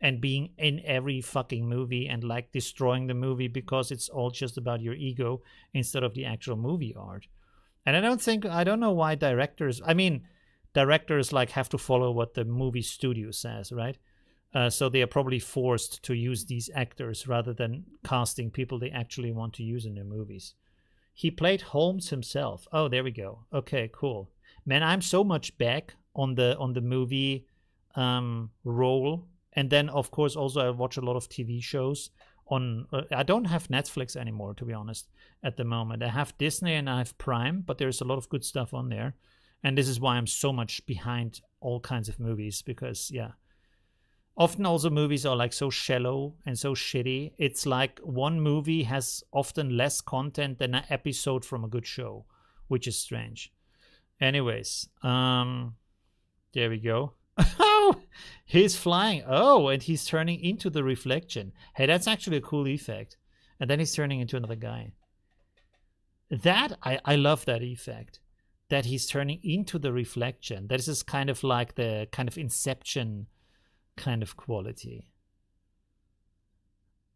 and being in every fucking movie and like destroying the movie because it's all just about your ego instead of the actual movie art. And I don't know why directors, I mean, directors like have to follow what the movie studio says, right? So they are probably forced to use these actors rather than casting people they actually want to use in their movies. He played Holmes himself. Oh, there we go. Okay, cool. Man, I'm so much back on the movie role. And then, of course, also I watch a lot of TV shows on. I don't have Netflix anymore, to be honest, at the moment. I have Disney and I have Prime, but there's a lot of good stuff on there. And this is why I'm so much behind all kinds of movies because, yeah. Often also movies are like so shallow and so shitty. It's like one movie has often less content than an episode from a good show, which is strange. Anyways, there we go. Oh, he's flying. Oh, and he's turning into the reflection. Hey, that's actually a cool effect. And then he's turning into another guy. That, I love that effect. That he's turning into the reflection. That is kind of like the kind of Inception kind of quality.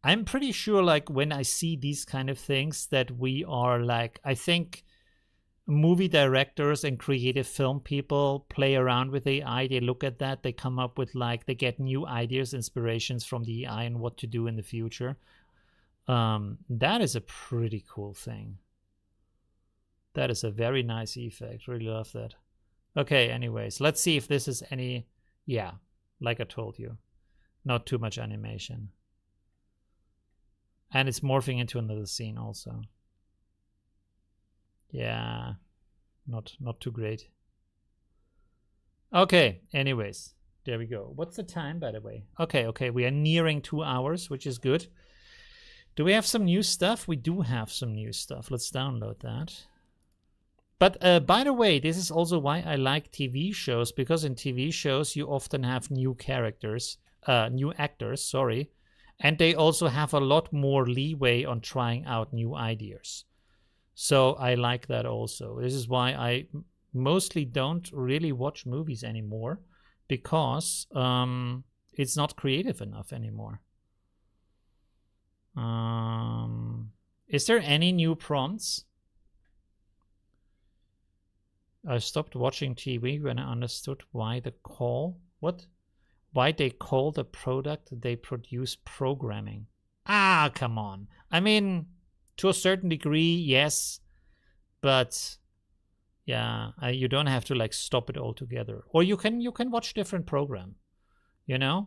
I'm pretty sure like when I see these kind of things that we are like, I think movie directors and creative film people play around with AI. They look at that, they come up with like, they get new ideas, inspirations from the AI and what to do in the future. That is a pretty cool thing. That is a very nice effect. Really love that. Okay, anyways, let's see if this is any, yeah. Like I told you, not too much animation. And it's morphing into another scene also. Yeah, not too great. Okay, anyways, there we go. What's the time, by the way? Okay, we are nearing 2 hours, which is good. Do we have some new stuff? We do have some new stuff. Let's download that. But by the way, this is also why I like TV shows, because in TV shows you often have new characters, new actors, sorry, and they also have a lot more leeway on trying out new ideas. So I like that also. This is why I mostly don't really watch movies anymore, because it's not creative enough anymore. Is there any new prompts? I stopped watching TV when I understood why they call the product they produce programming. Ah, come on. I mean, to a certain degree, yes, but yeah, you don't have to like stop it altogether. Or you can watch different program, you know.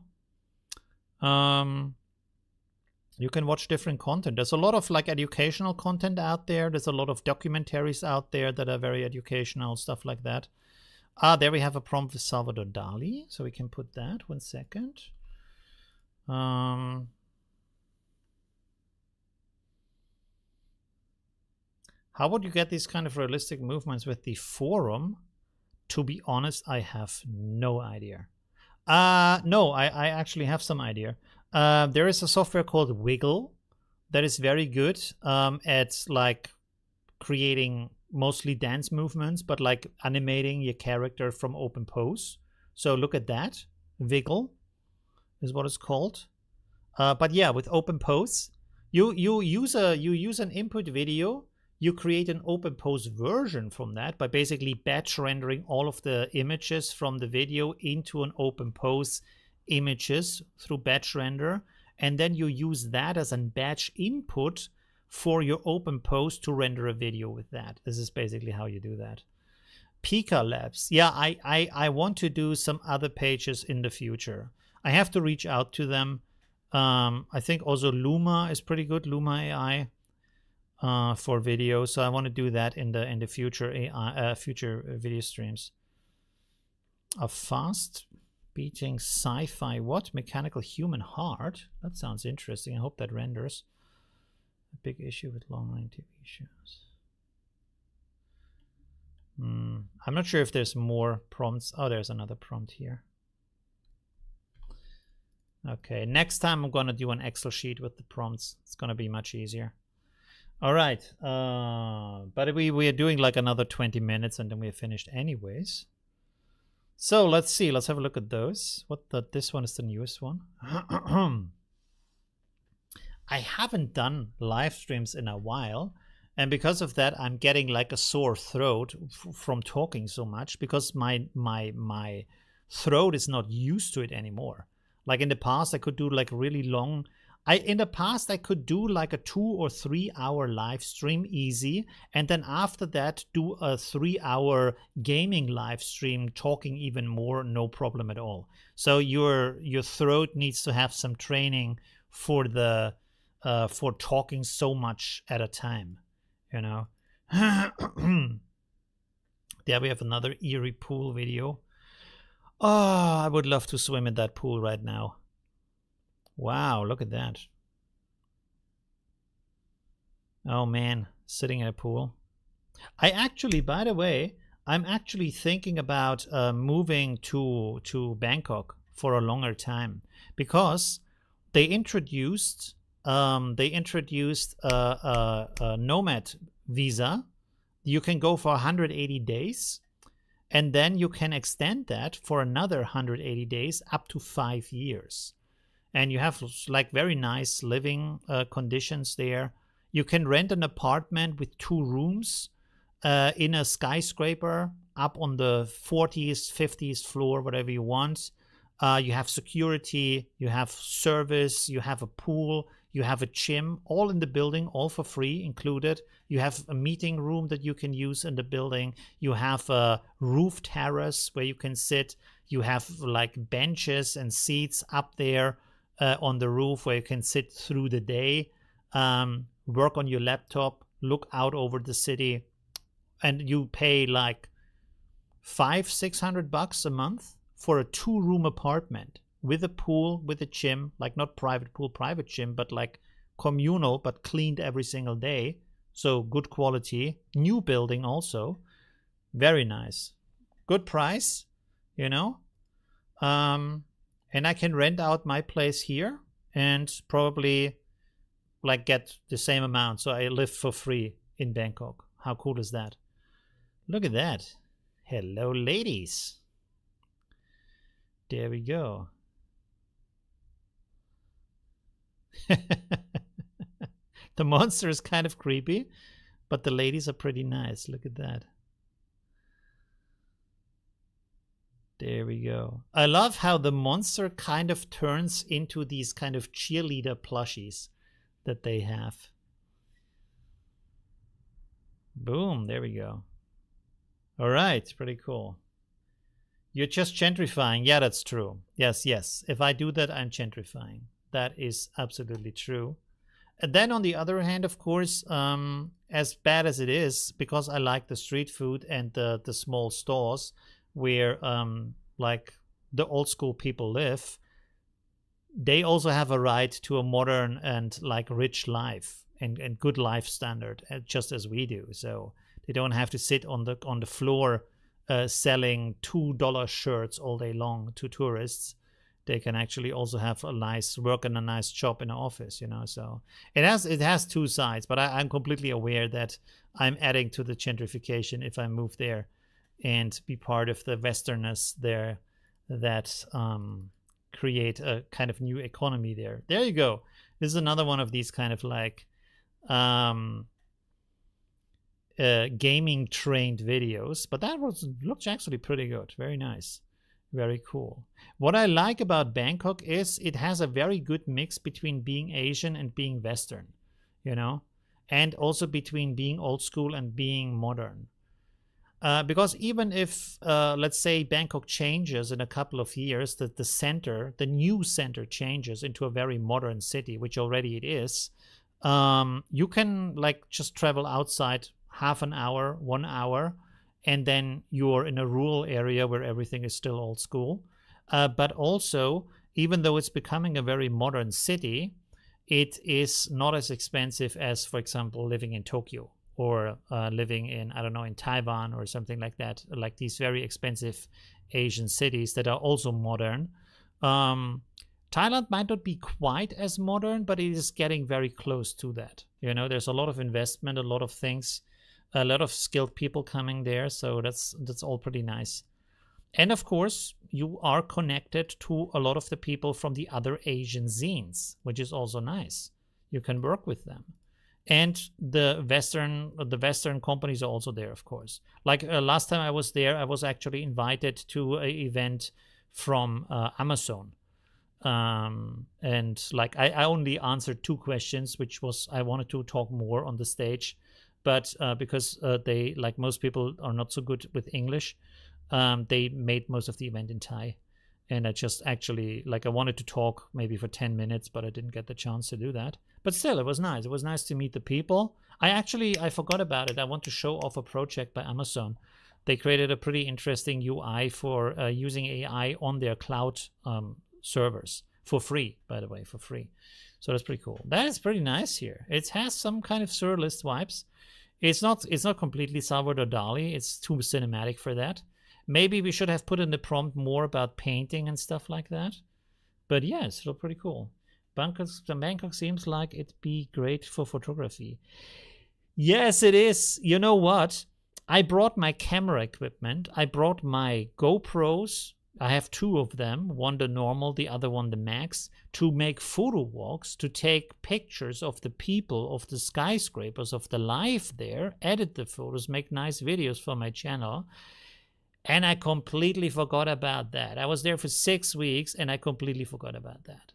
You can watch different content. There's a lot of like educational content out there. There's a lot of documentaries out there that are very educational, stuff like that. There we have a prompt with Salvador Dali. So we can put that. 1 second. How would you get these kind of realistic movements with the forum? To be honest, I have no idea. No, I actually have some idea. There is a software called Wiggle that is very good at like creating mostly dance movements, but like animating your character from open pose. So look at that. Wiggle is what it's called. But yeah, with open pose, you use an input video. You create an open pose version from that by basically batch rendering all of the images from the video into an open pose images through batch render, and then you use that as a batch input for your open pose to render a video with that. This is basically how you do that. Pika Labs. Yeah, I want to do some other pages in the future. I have to reach out to them. I think also Luma is pretty good, Luma AI. For video, so I want to do that in the future AI, future video streams. A fast beating sci-fi what? Mechanical human heart? That sounds interesting. I hope that renders. A big issue with long-running TV shows. I'm not sure if there's more prompts. Oh, there's another prompt here. Okay, next time I'm gonna do an Excel sheet with the prompts. It's gonna be much easier. All right, but we are doing like another 20 minutes and then we're finished anyways. So let's see, let's have a look at those. This one is the newest one. I haven't done live streams in a while, And because of that, I'm getting like a sore throat from talking so much, because my throat is not used to it anymore. Like in the past, I could do like really long. In the past I could do like a 2 or 3 hour live stream easy, and then after that do a 3 hour gaming live stream talking even more, no problem at all. So your throat needs to have some training for the for talking so much at a time, you know. There we have another eerie pool video. Oh, I would love to swim in that pool right now. Wow, look at that. Oh man, sitting in a pool. I actually, by the way, I'm actually thinking about moving to Bangkok for a longer time, because they introduced a nomad visa. You can go for 180 days, and then you can extend that for another 180 days up to 5 years. And you have like very nice living conditions there. You can rent an apartment with 2 rooms in a skyscraper up on the 40th, 50th floor, whatever you want. You have security, you have service, you have a pool, you have a gym, all in the building, all for free included. You have a meeting room that you can use in the building. You have a roof terrace where you can sit. You have like benches and seats up there on the roof where you can sit through the day, work on your laptop, look out over the city, and you pay like $500-600 a month for a 2-room apartment with a pool, with a gym, like not private pool, private gym, but like communal, but cleaned every single day. So good quality, new building also, very nice, good price, you know. And I can rent out my place here and probably like get the same amount. So I live for free in Bangkok. How cool is that? Look at that. Hello, ladies. There we go. The monster is kind of creepy, but the ladies are pretty nice. Look at that. There we go. I love how the monster kind of turns into these kind of cheerleader plushies that they have. Boom, there we go. All right, pretty cool. You're just gentrifying. Yeah, that's true. Yes, yes. If I do that, I'm gentrifying. That is absolutely true. And then on the other hand, of course, as bad as it is, because I like the street food and the small stores where like the old school people live, they also have a right to a modern and like rich life and good life standard, just as we do. So they don't have to sit on the floor selling $2 shirts all day long to tourists. They can actually also have a nice work and a nice job in an office, you know. So it has 2 sides, but I'm completely aware that I'm adding to the gentrification if I move there and be part of the Westerners there that create a kind of new economy there. There you go. This is another one of these kind of like gaming trained videos, but that looks actually pretty good. Very nice. Very cool. What I like about Bangkok is it has a very good mix between being Asian and being Western, you know, and also between being old school and being modern. Because even if, let's say, Bangkok changes in a couple of years, that the new center changes into a very modern city, which already it is, you can like just travel outside half an hour, 1 hour, and then you're in a rural area where everything is still old school. But also, even though it's becoming a very modern city, it is not as expensive as, for example, living in Tokyo or living in, I don't know, in Taiwan or something like that, like these very expensive Asian cities that are also modern. Thailand might not be quite as modern, but it is getting very close to that. You know, there's a lot of investment, a lot of things, a lot of skilled people coming there. So that's all pretty nice. And of course, you are connected to a lot of the people from the other Asian zines, which is also nice. You can work with them. and the Western companies are also there, of course. Like last time I was there, I was actually invited to an event from Amazon. And like I only answered 2 questions, which was I wanted to talk more on the stage, but because they, like most people, are not so good with English, they made most of the event in Thai. And I just actually, like, I wanted to talk maybe for 10 minutes, but I didn't get the chance to do that. But still, it was nice. It was nice to meet the people. I forgot about it. I want to show off a project by Amazon. They created a pretty interesting UI for using AI on their cloud servers for free, by the way, for free. So that's pretty cool. That is pretty nice here. It has some kind of surrealist vibes. It's not completely Salvador Dali. It's too cinematic for that. Maybe we should have put in the prompt more about painting and stuff like that. But yeah, it's still pretty cool. Bangkok seems like it'd be great for photography. Yes, it is. You know what? I brought my camera equipment. I brought my GoPros. I have 2 of them, one the normal, the other one the max, to make photo walks, to take pictures of the people, of the skyscrapers, of the life there, edit the photos, make nice videos for my channel. And I completely forgot about that. I was there for 6 weeks and I completely forgot about that.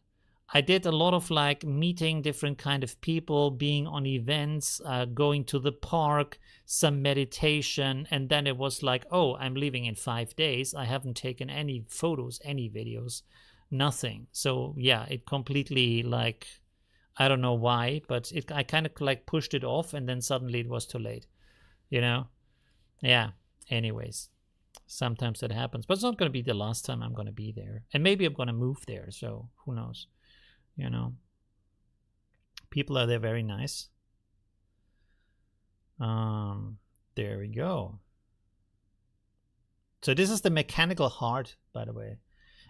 I did a lot of like meeting different kind of people, being on events, going to the park, some meditation, and then it was like, oh, I'm leaving in 5 days. I haven't taken any photos, any videos, nothing. So yeah, it completely, like, I don't know why, but I kind of like pushed it off, and then suddenly it was too late, you know? Yeah, anyways. Sometimes that happens, but it's not going to be the last time I'm going to be there. And maybe I'm going to move there, so who knows, you know. People are there very nice. There we go. So this is the mechanical heart, by the way.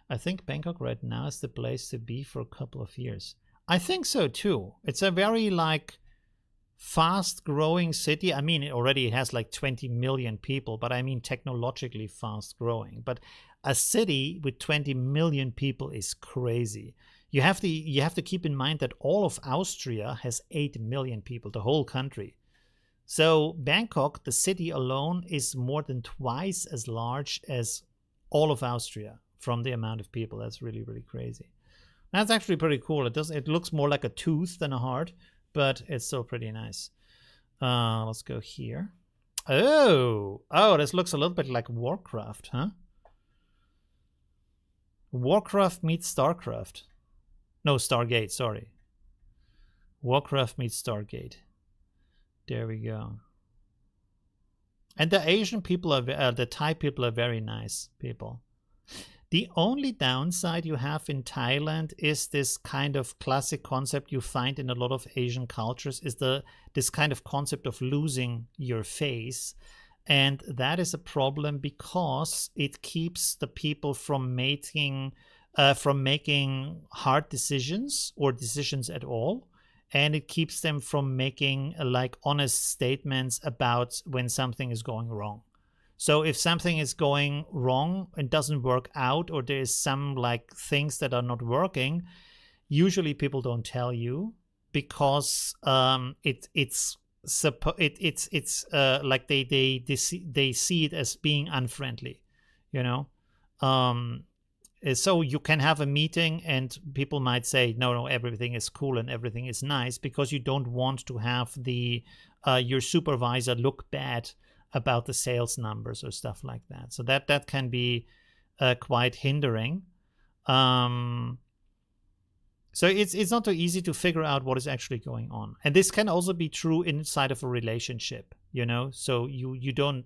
I think Bangkok right now is the place to be for a couple of years. I think so too. It's a very like fast growing city. I mean, it already has like 20 million people, but I mean technologically fast growing. But a city with 20 million people is crazy. You have to keep in mind that all of Austria has 8 million people, the whole country. So Bangkok, the city alone, is more than twice as large as all of Austria from the amount of people. That's really, really crazy. That's actually pretty cool. It looks more like a tooth than a heart, but it's still pretty nice. Let's go here. Oh, this looks a little bit like Warcraft, huh? Warcraft meets StarCraft. No, Stargate, sorry. Warcraft meets Stargate. There we go. And the Asian people are, the Thai people are very nice people. The only downside you have in Thailand is this kind of classic concept you find in a lot of Asian cultures, is this kind of concept of losing your face. And that is a problem because it keeps the people from making hard decisions or decisions at all. And it keeps them from making like honest statements about when something is going wrong. So if something is going wrong and doesn't work out, or there's some like things that are not working, usually people don't tell you because it's like they see it as being unfriendly, you know. So you can have a meeting and people might say, no, everything is cool and everything is nice, because you don't want to have your supervisor look bad about the sales numbers or stuff like that. So that can be quite hindering. So it's not so easy to figure out what is actually going on. And this can also be true inside of a relationship, you know. So you don't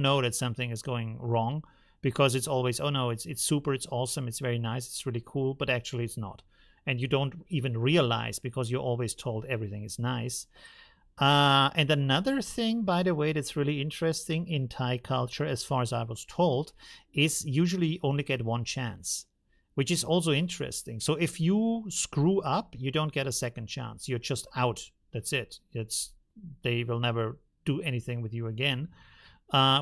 know that something is going wrong, because it's always, oh no, it's super, it's awesome, it's very nice, it's really cool, but actually it's not. And you don't even realize, because you're always told everything is nice. And another thing, by the way, that's really interesting in Thai culture, as far as I was told, is usually only get one chance, which is also interesting. So if you screw up, you don't get a second chance. You're just out. That's it. They will never do anything with you again,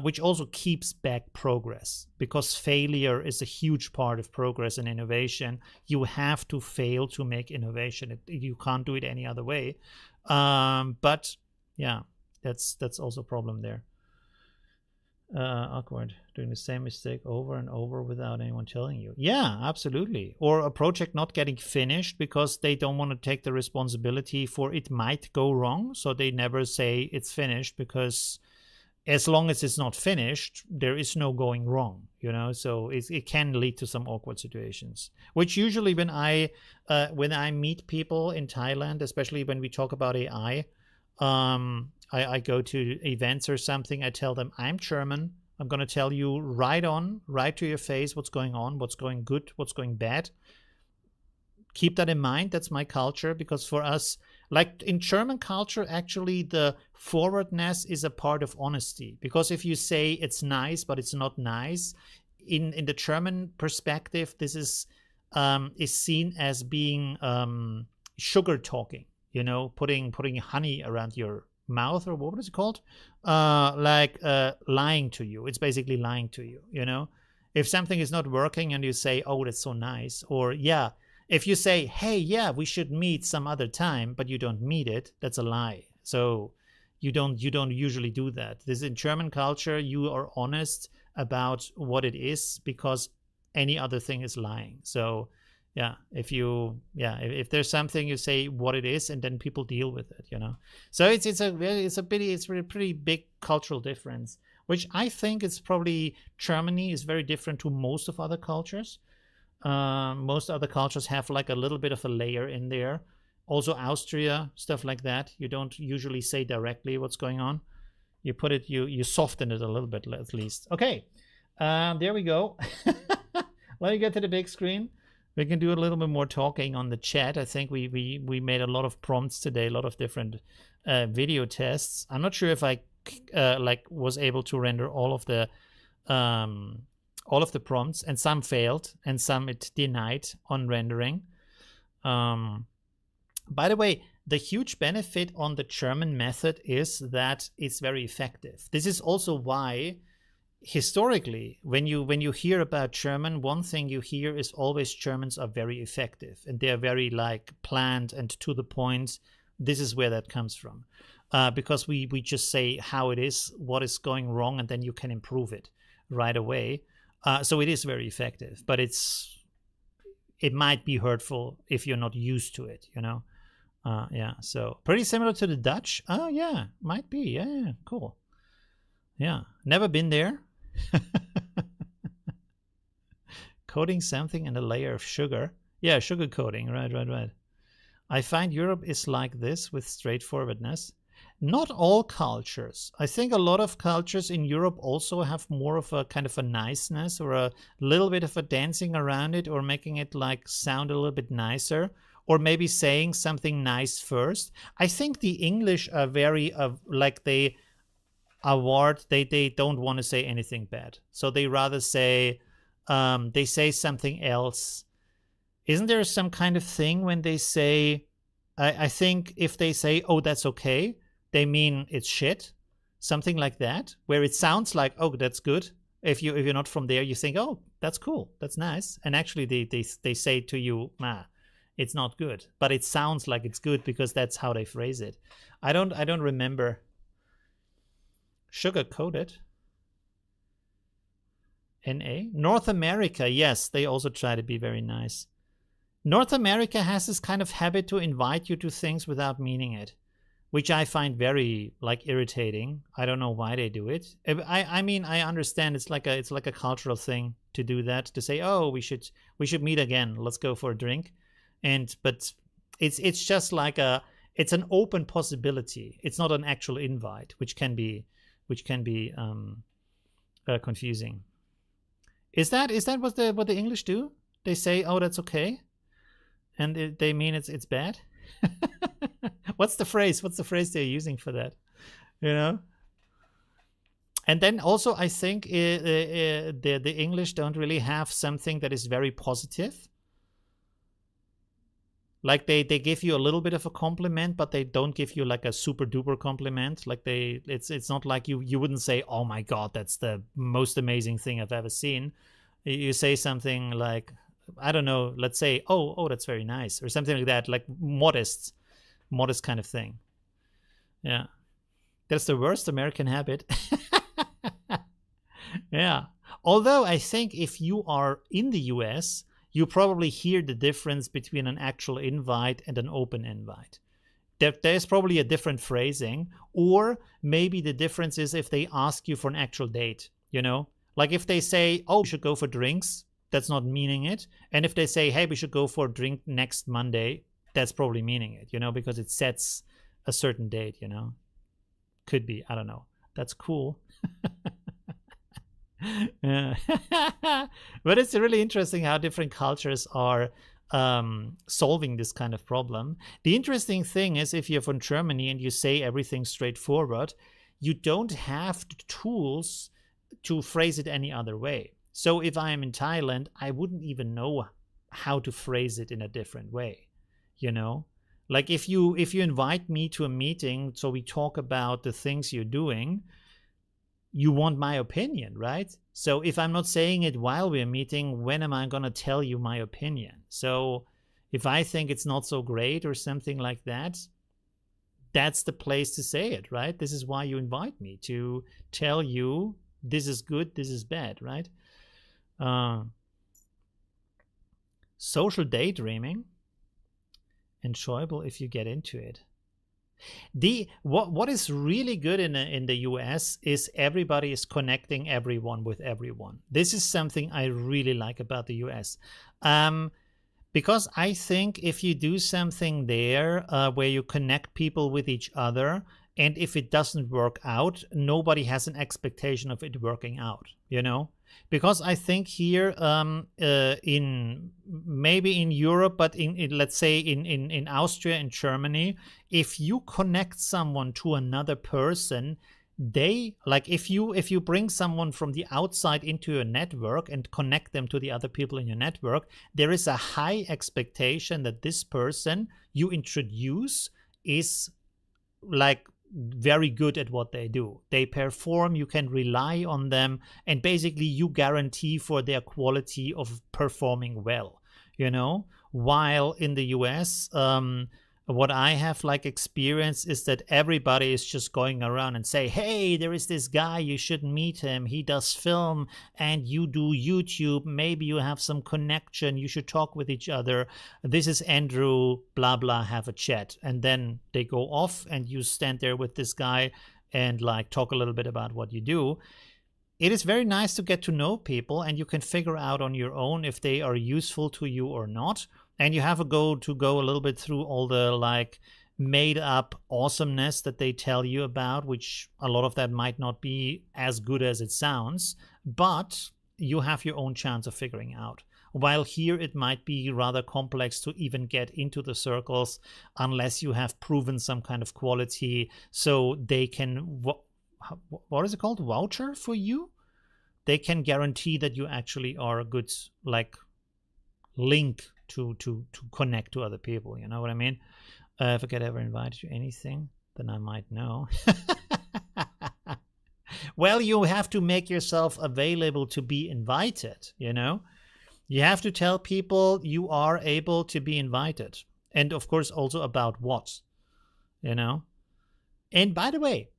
which also keeps back progress, because failure is a huge part of progress and innovation. You have to fail to make innovation. You can't do it any other way. But yeah, that's also a problem there. Awkward, doing the same mistake over and over without anyone telling you. Yeah, absolutely. Or a project not getting finished because they don't want to take the responsibility for it might go wrong, so they never say it's finished, because as long as it's not finished, there is no going wrong, you know. So it can lead to some awkward situations, which usually when I meet people in Thailand, especially when we talk about AI, I go to events or something, I tell them I'm German, I'm going to tell you right to your face what's going on, what's going good, what's going bad. Keep that in mind. That's my culture, because for us, like in German culture, actually the forwardness is a part of honesty, because if you say it's nice but it's not nice, in the German perspective, this is seen as being sugar talking, you know, putting honey around your mouth, or what is it called, lying to you. It's basically lying to you, you know. If something is not working and you say, oh, that's so nice, or yeah, if you say, hey, yeah, we should meet some other time, but you don't meet it, that's a lie. So you don't usually do that. This in German culture, you are honest about what it is, because any other thing is lying. So yeah, if there's something, you say what it is, and then people deal with it, you know. So it's a pretty big cultural difference, which I think is probably, Germany is very different to most of other cultures. Most other cultures have like a little bit of a layer in there. Also Austria, stuff like that. You don't usually say directly what's going on. You put it, you soften it a little bit at least. Okay, there we go. Let me get to the big screen. We can do a little bit more talking on the chat. I think we made a lot of prompts today, a lot of different video tests. I'm not sure if I was able to render all of the prompts, and some failed and some it denied on rendering. By the way, the huge benefit on the German method is that it's very effective. This is also why historically, when you hear about German, one thing you hear is always Germans are very effective, and they're very like planned and to the point. This is where that comes from, because we just say how it is, what is going wrong, and then you can improve it right away. So it is very effective, but it might be hurtful if you're not used to it, you know. Yeah, so pretty similar to the Dutch. Oh yeah, might be. Yeah, cool. Yeah, never been there. Coating something in a layer of sugar. Yeah, sugar coating. Right. I find Europe is like this with straightforwardness. Not all cultures. I think a lot of cultures in Europe also have more of a kind of a niceness, or a little bit of a dancing around it, or making it like sound a little bit nicer, or maybe saying something nice first. I think the English are very like they don't want to say anything bad, so they rather say they say something else. Isn't there some kind of thing when they say, I think if they say, oh, that's okay, they mean it's shit, something like that, where it sounds like, oh, that's good. If you're not from there, you think, oh, that's cool, that's nice, and actually they say to you, it's not good, but it sounds like it's good because that's how they phrase it. I don't remember. Sugar coated. NA. North America, yes, they also try to be very nice. North America has this kind of habit to invite you to things without meaning it, which I find very like irritating. I don't know why they do it. I mean, I understand it's like a cultural thing to do that, to say, oh, we should meet again, let's go for a drink, but it's just like it's an open possibility. It's not an actual invite, which can be confusing. Is that what the English do? They say, oh, that's okay, and they mean it's bad. What's the phrase they're using for that, you know? And then also I think the English don't really have something that is very positive. Like they give you a little bit of a compliment, but they don't give you like a super duper compliment. Like it's not like you wouldn't say, oh my god, that's the most amazing thing I've ever seen. You say something like, I don't know, let's say, oh, that's very nice, or something like that, like modest kind of thing. Yeah. That's the worst American habit. Yeah. Although I think if you are in the US, you probably hear the difference between an actual invite and an open invite. There's probably a different phrasing, or maybe the difference is if they ask you for an actual date, you know? Like if they say, oh, we should go for drinks, that's not meaning it. And if they say, hey, we should go for a drink next Monday, that's probably meaning it, you know, because it sets a certain date, you know? Could be, I don't know. That's cool. Yeah. But it's really interesting how different cultures are solving this kind of problem. The interesting thing is, if you're from Germany and you say everything straightforward, you don't have the tools to phrase it any other way. So if I am in Thailand, I wouldn't even know how to phrase it in a different way, you know? Like if you invite me to a meeting, so we talk about the things you're doing, you want my opinion, right? So if I'm not saying it while we're meeting, when am I going to tell you my opinion? So if I think it's not so great or something like that, that's the place to say it, right? This is why you invite me, to tell you this is good, this is bad, right? Social daydreaming, enjoyable if you get into it. What is really good in the US is everybody is connecting everyone with everyone. This is something I really like about the US. Because I think if you do something there where you connect people with each other, and if it doesn't work out, nobody has an expectation of it working out, you know? Because I think here in maybe in Europe, but in let's say in Austria and Germany, if you connect someone to another person, they like if you bring someone from the outside into your network and connect them to the other people in your network, there is a high expectation that this person you introduce is like very good at what they do. They perform, you can rely on them, and basically you guarantee for their quality of performing well, you know? While in the US, what I have like experience is that everybody is just going around and say, hey, there is this guy, you should meet him, he does film and you do YouTube, maybe you have some connection, you should talk with each other, this is Andrew, blah blah, have a chat. And then they go off and you stand there with this guy and like talk a little bit about what you do. It is very nice to get to know people, and you can figure out on your own if they are useful to you or not. And you have to go a little bit through all the like made up awesomeness that they tell you about, which a lot of that might not be as good as it sounds, but you have your own chance of figuring out. While here it might be rather complex to even get into the circles unless you have proven some kind of quality, so they can, what is it called, voucher for you? They can guarantee that you actually are a good like link to connect to other people, you know what I mean? If I could ever invite you anything, then I might know. Well, you have to make yourself available to be invited, you know? You have to tell people you are able to be invited. And of course also about what, you know? And by the way,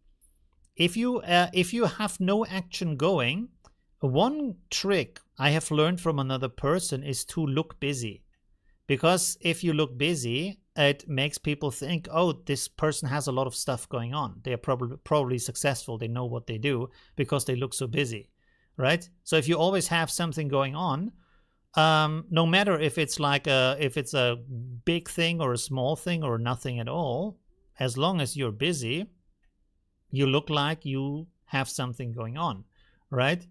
if you have no action going, one trick I have learned from another person is to look busy. Because if you look busy, it makes people think, oh, this person has a lot of stuff going on. They are probably successful. They know what they do because they look so busy, right? So if you always have something going on, no matter if it's like if it's a big thing or a small thing or nothing at all, as long as you're busy, you look like you have something going on, right?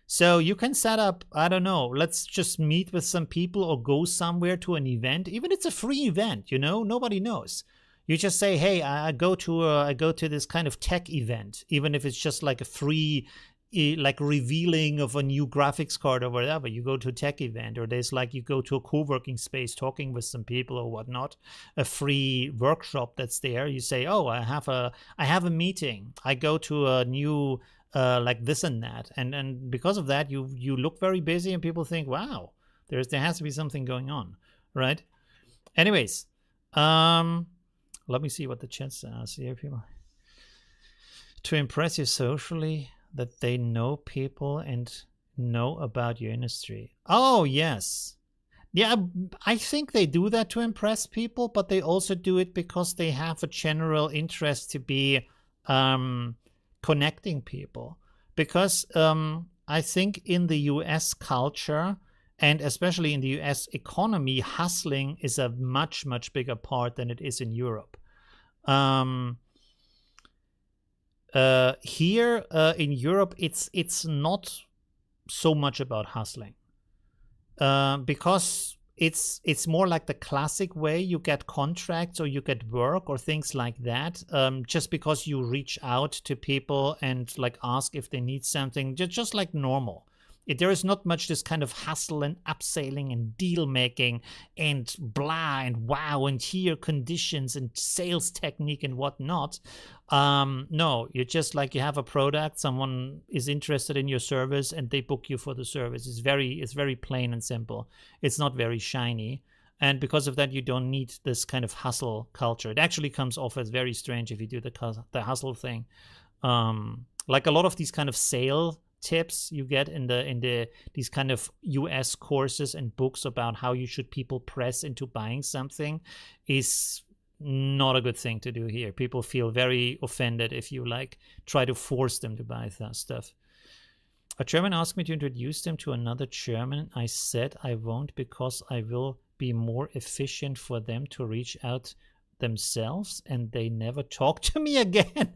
So you can set up, I don't know, let's just meet with some people or go somewhere to an event. Even it's a free event, you know, nobody knows. You just say, hey, I go to this kind of tech event, even if it's just like a free like revealing of a new graphics card or whatever. You go to a tech event, or there's like you go to a co-working space talking with some people or whatnot, a free workshop that's there. You say, oh, I have a meeting, I go to a new like this and that, and because of that you look very busy and people think, wow, there has to be something going on, right? Anyways, let me see what the chat says here, people. To impress you socially, that they know people and know about your industry. Oh, yes. Yeah, I think they do that to impress people, but they also do it because they have a general interest to be connecting people. Because I think in the US culture, and especially in the US economy, hustling is a much, much bigger part than it is in Europe. Here in Europe, it's not so much about hustling. Because it's more like the classic way you get contracts or you get work or things like that, just because you reach out to people and like ask if they need something, just like normal. There is not much this kind of hustle and upselling and deal making and blah and wow and here conditions and sales technique and whatnot. No, you're just like, you have a product, someone is interested in your service and they book you for the service. It's very plain and simple. It's not very shiny. And because of that, you don't need this kind of hustle culture. It actually comes off as very strange if you do the hustle thing. Like a lot of these kind of sale tips you get in these kind of US courses and books about how you should people press into buying something is not a good thing to do here. People feel very offended if you like try to force them to buy stuff. A German asked me to introduce them to another German. I said I won't because I will be more efficient for them to reach out themselves, and they never talk to me again.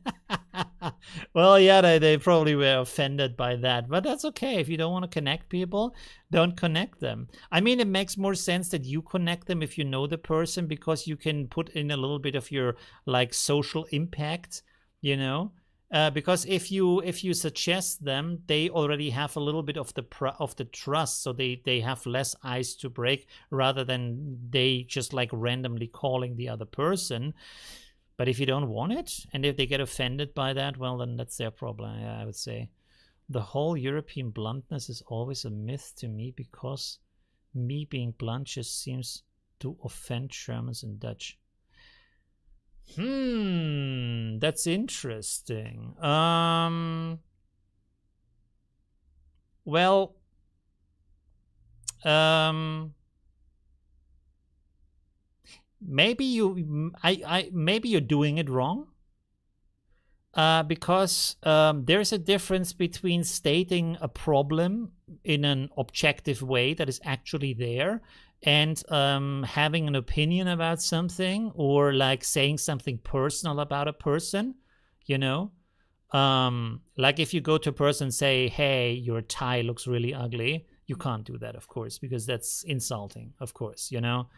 Well, yeah, they probably were offended by that, but that's okay. If you don't want to connect people, don't connect them. I mean, it makes more sense that you connect them if you know the person, because you can put in a little bit of your like social impact, you know. Because if you suggest them, they already have a little bit of the trust, so they have less ice to break rather than they just like randomly calling the other person. But if you don't want it, and if they get offended by that, well, then that's their problem. I would say the whole European bluntness is always a myth to me, because me being blunt just seems to offend Germans and Dutch. That's interesting. Well, maybe maybe you're doing it wrong. Because there's a difference between stating a problem in an objective way that is actually there, and having an opinion about something, or like saying something personal about a person, you know. Like if you go to a person and say, hey, your tie looks really ugly, you can't do that, of course, because that's insulting, of course, you know.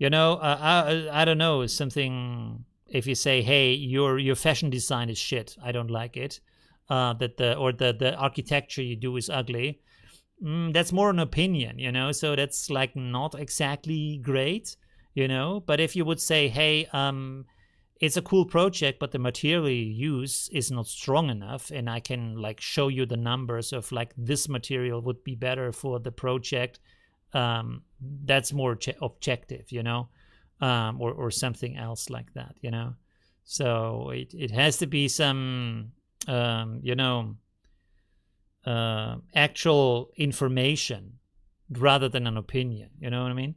You know, I don't know, something. If you say, hey, your fashion design is shit, I don't like it, that the architecture you do is ugly, that's more an opinion, you know. So that's like not exactly great, you know. But if you would say, hey, it's a cool project, but the material you use is not strong enough, and I can like show you the numbers of like this material would be better for the project, that's more objective, you know, or something else like that, you know. So it has to be some, you know, actual information rather than an opinion, you know what I mean?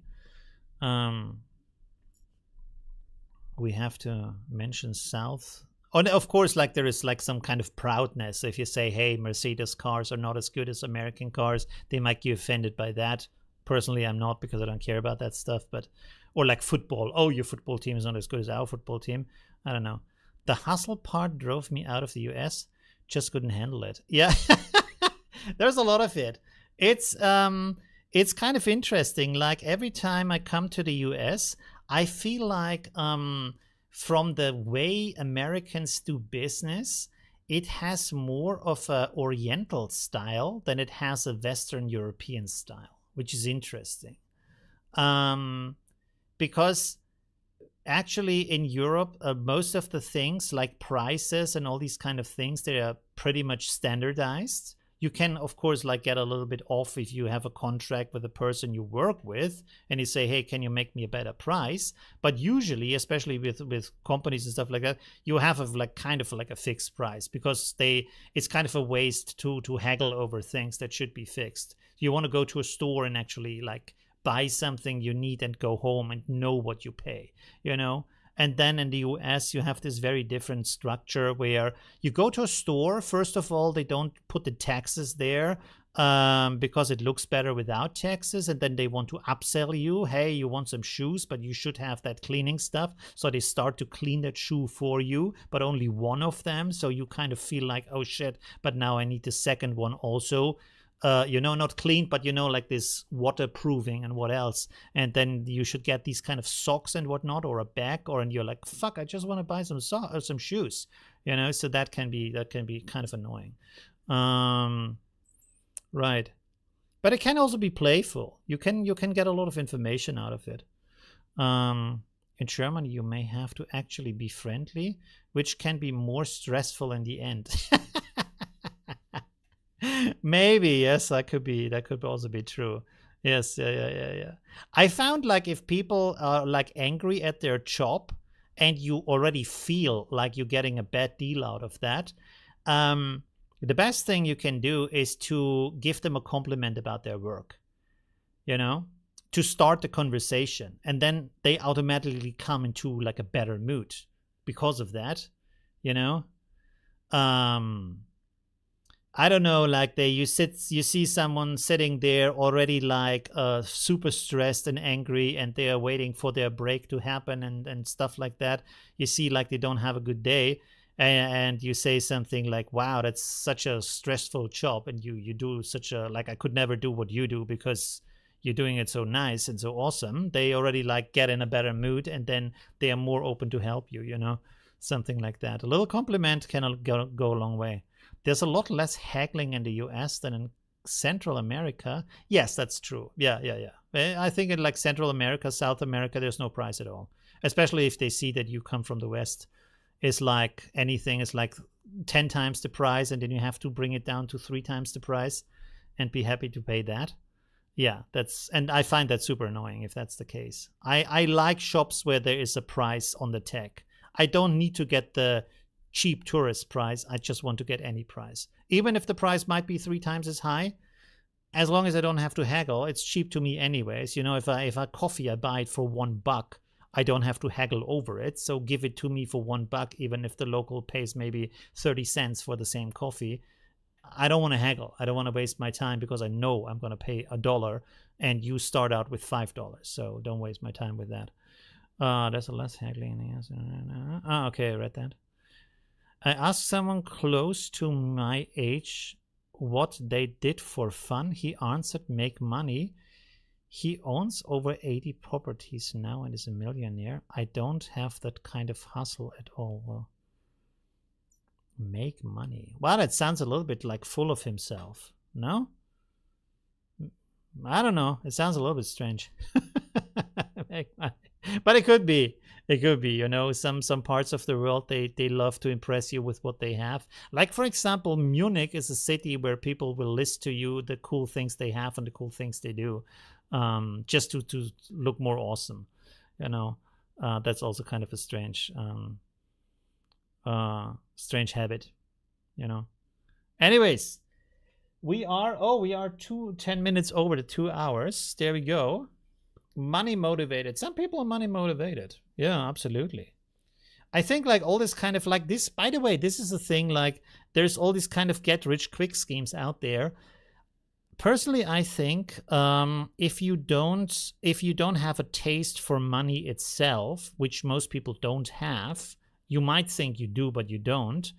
We have to mention South. Oh, of course, like there is like some kind of proudness. If you say, hey, Mercedes cars are not as good as American cars, they might get offended by that. Personally, I'm not, because I don't care about that stuff. But, or like football. Oh, your football team is not as good as our football team. I don't know. The hustle part drove me out of the US. Just couldn't handle it. Yeah, there's a lot of it. It's kind of interesting. Like every time I come to the US, I feel like from the way Americans do business, it has more of a Oriental style than it has a Western European style, which is interesting. Because actually in Europe, most of the things like prices and all these kind of things, they are pretty much standardized. You can, of course, like get a little bit off if you have a contract with the person you work with and you say, hey, can you make me a better price? But usually, especially with companies and stuff like that, you have like kind of like a fixed price, because it's kind of a waste to haggle over things that should be fixed. You want to go to a store and actually like buy something you need and go home and know what you pay, you know? And then in the US, you have this very different structure where you go to a store. First of all, they don't put the taxes there because it looks better without taxes. And then they want to upsell you. Hey, you want some shoes, but you should have that cleaning stuff. So they start to clean that shoe for you, but only one of them. So you kind of feel like, oh shit, but now I need the second one also. Not clean, but like this waterproofing and what else. And then you should get these kind of socks and whatnot, or a bag, and you're like, fuck, I just want to buy some shoes, so that can be kind of annoying. Right. But it can also be playful. You can get a lot of information out of it. In Germany, you may have to actually be friendly, which can be more stressful in the end. Maybe, yes, that could also be true. Yes, yeah. I found like if people are like angry at their job and you already feel like you're getting a bad deal out of that, the best thing you can do is to give them a compliment about their work, to start the conversation, and then they automatically come into like a better mood because of that, I don't know, like you see someone sitting there already like super stressed and angry, and they are waiting for their break to happen and stuff like that. You see like they don't have a good day, and you say something like, wow, that's such a stressful job, and you do such a, like, I could never do what you do because you're doing it so nice and so awesome. They already like get in a better mood, and then they are more open to help you, something like that. A little compliment can go a long way. There's a lot less haggling in the US than in Central America. Yes, that's true. Yeah. I think in like Central America, South America, there's no price at all. Especially if they see that you come from the West. It's like anything is like 10 times the price, and then you have to bring it down to 3 times the price and be happy to pay that. Yeah, and I find that super annoying if that's the case. I like shops where there is a price on the tag. I don't need to get the cheap tourist price. I just want to get any price, even if the price might be 3 times as high. As long as I don't have to haggle, it's cheap to me anyways. If a coffee I buy it for $1, I don't have to haggle over it. So give it to me for $1, even if the local pays maybe 30 cents for the same coffee. I don't want to haggle. I don't want to waste my time, because I know I'm going to pay $1 and you start out with $5. So don't waste my time with that. There's a less haggling. Okay, I read that. I asked someone close to my age what they did for fun. He answered, make money. He owns over 80 properties now and is a millionaire. I don't have that kind of hustle at all. Well, make money. Well, that sounds a little bit like full of himself. No? I don't know. It sounds a little bit strange. Make money. But it could be. It could be, some parts of the world, they love to impress you with what they have. Like, for example, Munich is a city where people will list to you the cool things they have and the cool things they do, just to look more awesome. That's also kind of a strange habit, Anyways, we are 10 minutes over the 2 hours. There we go. Money motivated. Some people are money motivated. Yeah, absolutely. I think like all this kind of like this, by the way, this is a thing, like there's all these kind of get rich quick schemes out there. Personally, I think if you don't have a taste for money itself, which most people don't have, you might think you do, but you don't.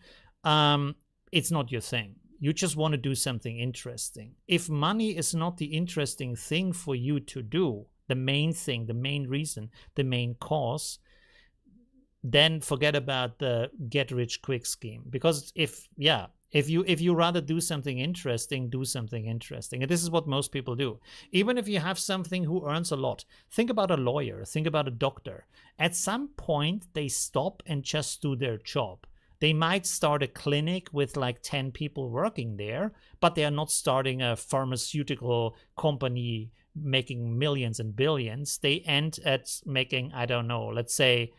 It's not your thing. You just want to do something interesting. If money is not the interesting thing for you to do, the main thing, the main reason, the main cause, then forget about the get rich quick scheme. Because if you rather do something interesting, do something interesting. And this is what most people do. Even if you have something who earns a lot, think about a lawyer, think about a doctor. At some point, they stop and just do their job. They might start a clinic with like 10 people working there, but they are not starting a pharmaceutical company making millions and billions. They end at making, I don't know, let's say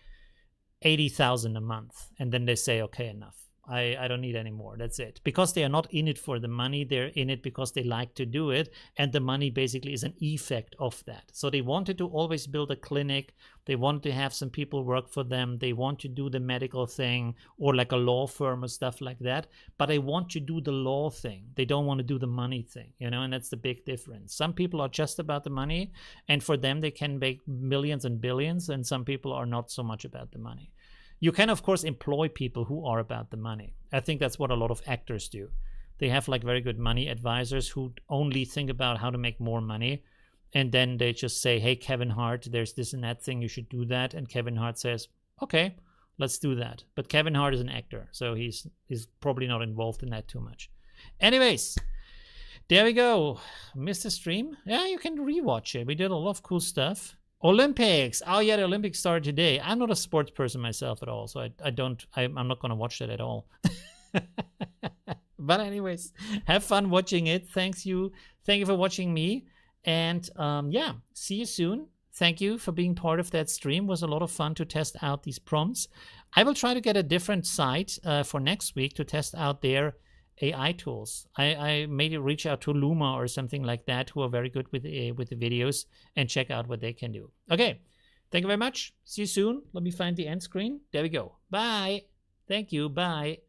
80,000 a month. And then they say, okay, enough. I don't need any more. That's it. Because they are not in it for the money. They're in it because they like to do it. And the money basically is an effect of that. So they wanted to always build a clinic. They wanted to have some people work for them. They want to do the medical thing or like a law firm or stuff like that. But they want to do the law thing. They don't want to do the money thing, you know, and that's the big difference. Some people are just about the money. And for them, they can make millions and billions. And some people are not so much about the money. You can, of course, employ people who are about the money. I think that's what a lot of actors do. They have like very good money advisors who only think about how to make more money. And then they just say, hey, Kevin Hart, there's this and that thing, you should do that. And Kevin Hart says, okay, let's do that. But Kevin Hart is an actor, so he's probably not involved in that too much. Anyways, there we go. Missed the stream? Yeah, you can rewatch it. We did a lot of cool stuff. Olympics. Oh yeah, the Olympics started today. I'm not a sports person myself at all, so I'm not going to watch that at all. But anyways, have fun watching it. Thank you for watching me. And yeah, see you soon. Thank you for being part of that stream. It was a lot of fun to test out these prompts. I will try to get a different site for next week to test out their AI tools. I maybe reach out to Luma or something like that, who are very good with the videos, and check out what they can do. Okay, thank you very much. See you soon. Let me find the end screen. There we go. Bye. Thank you. Bye.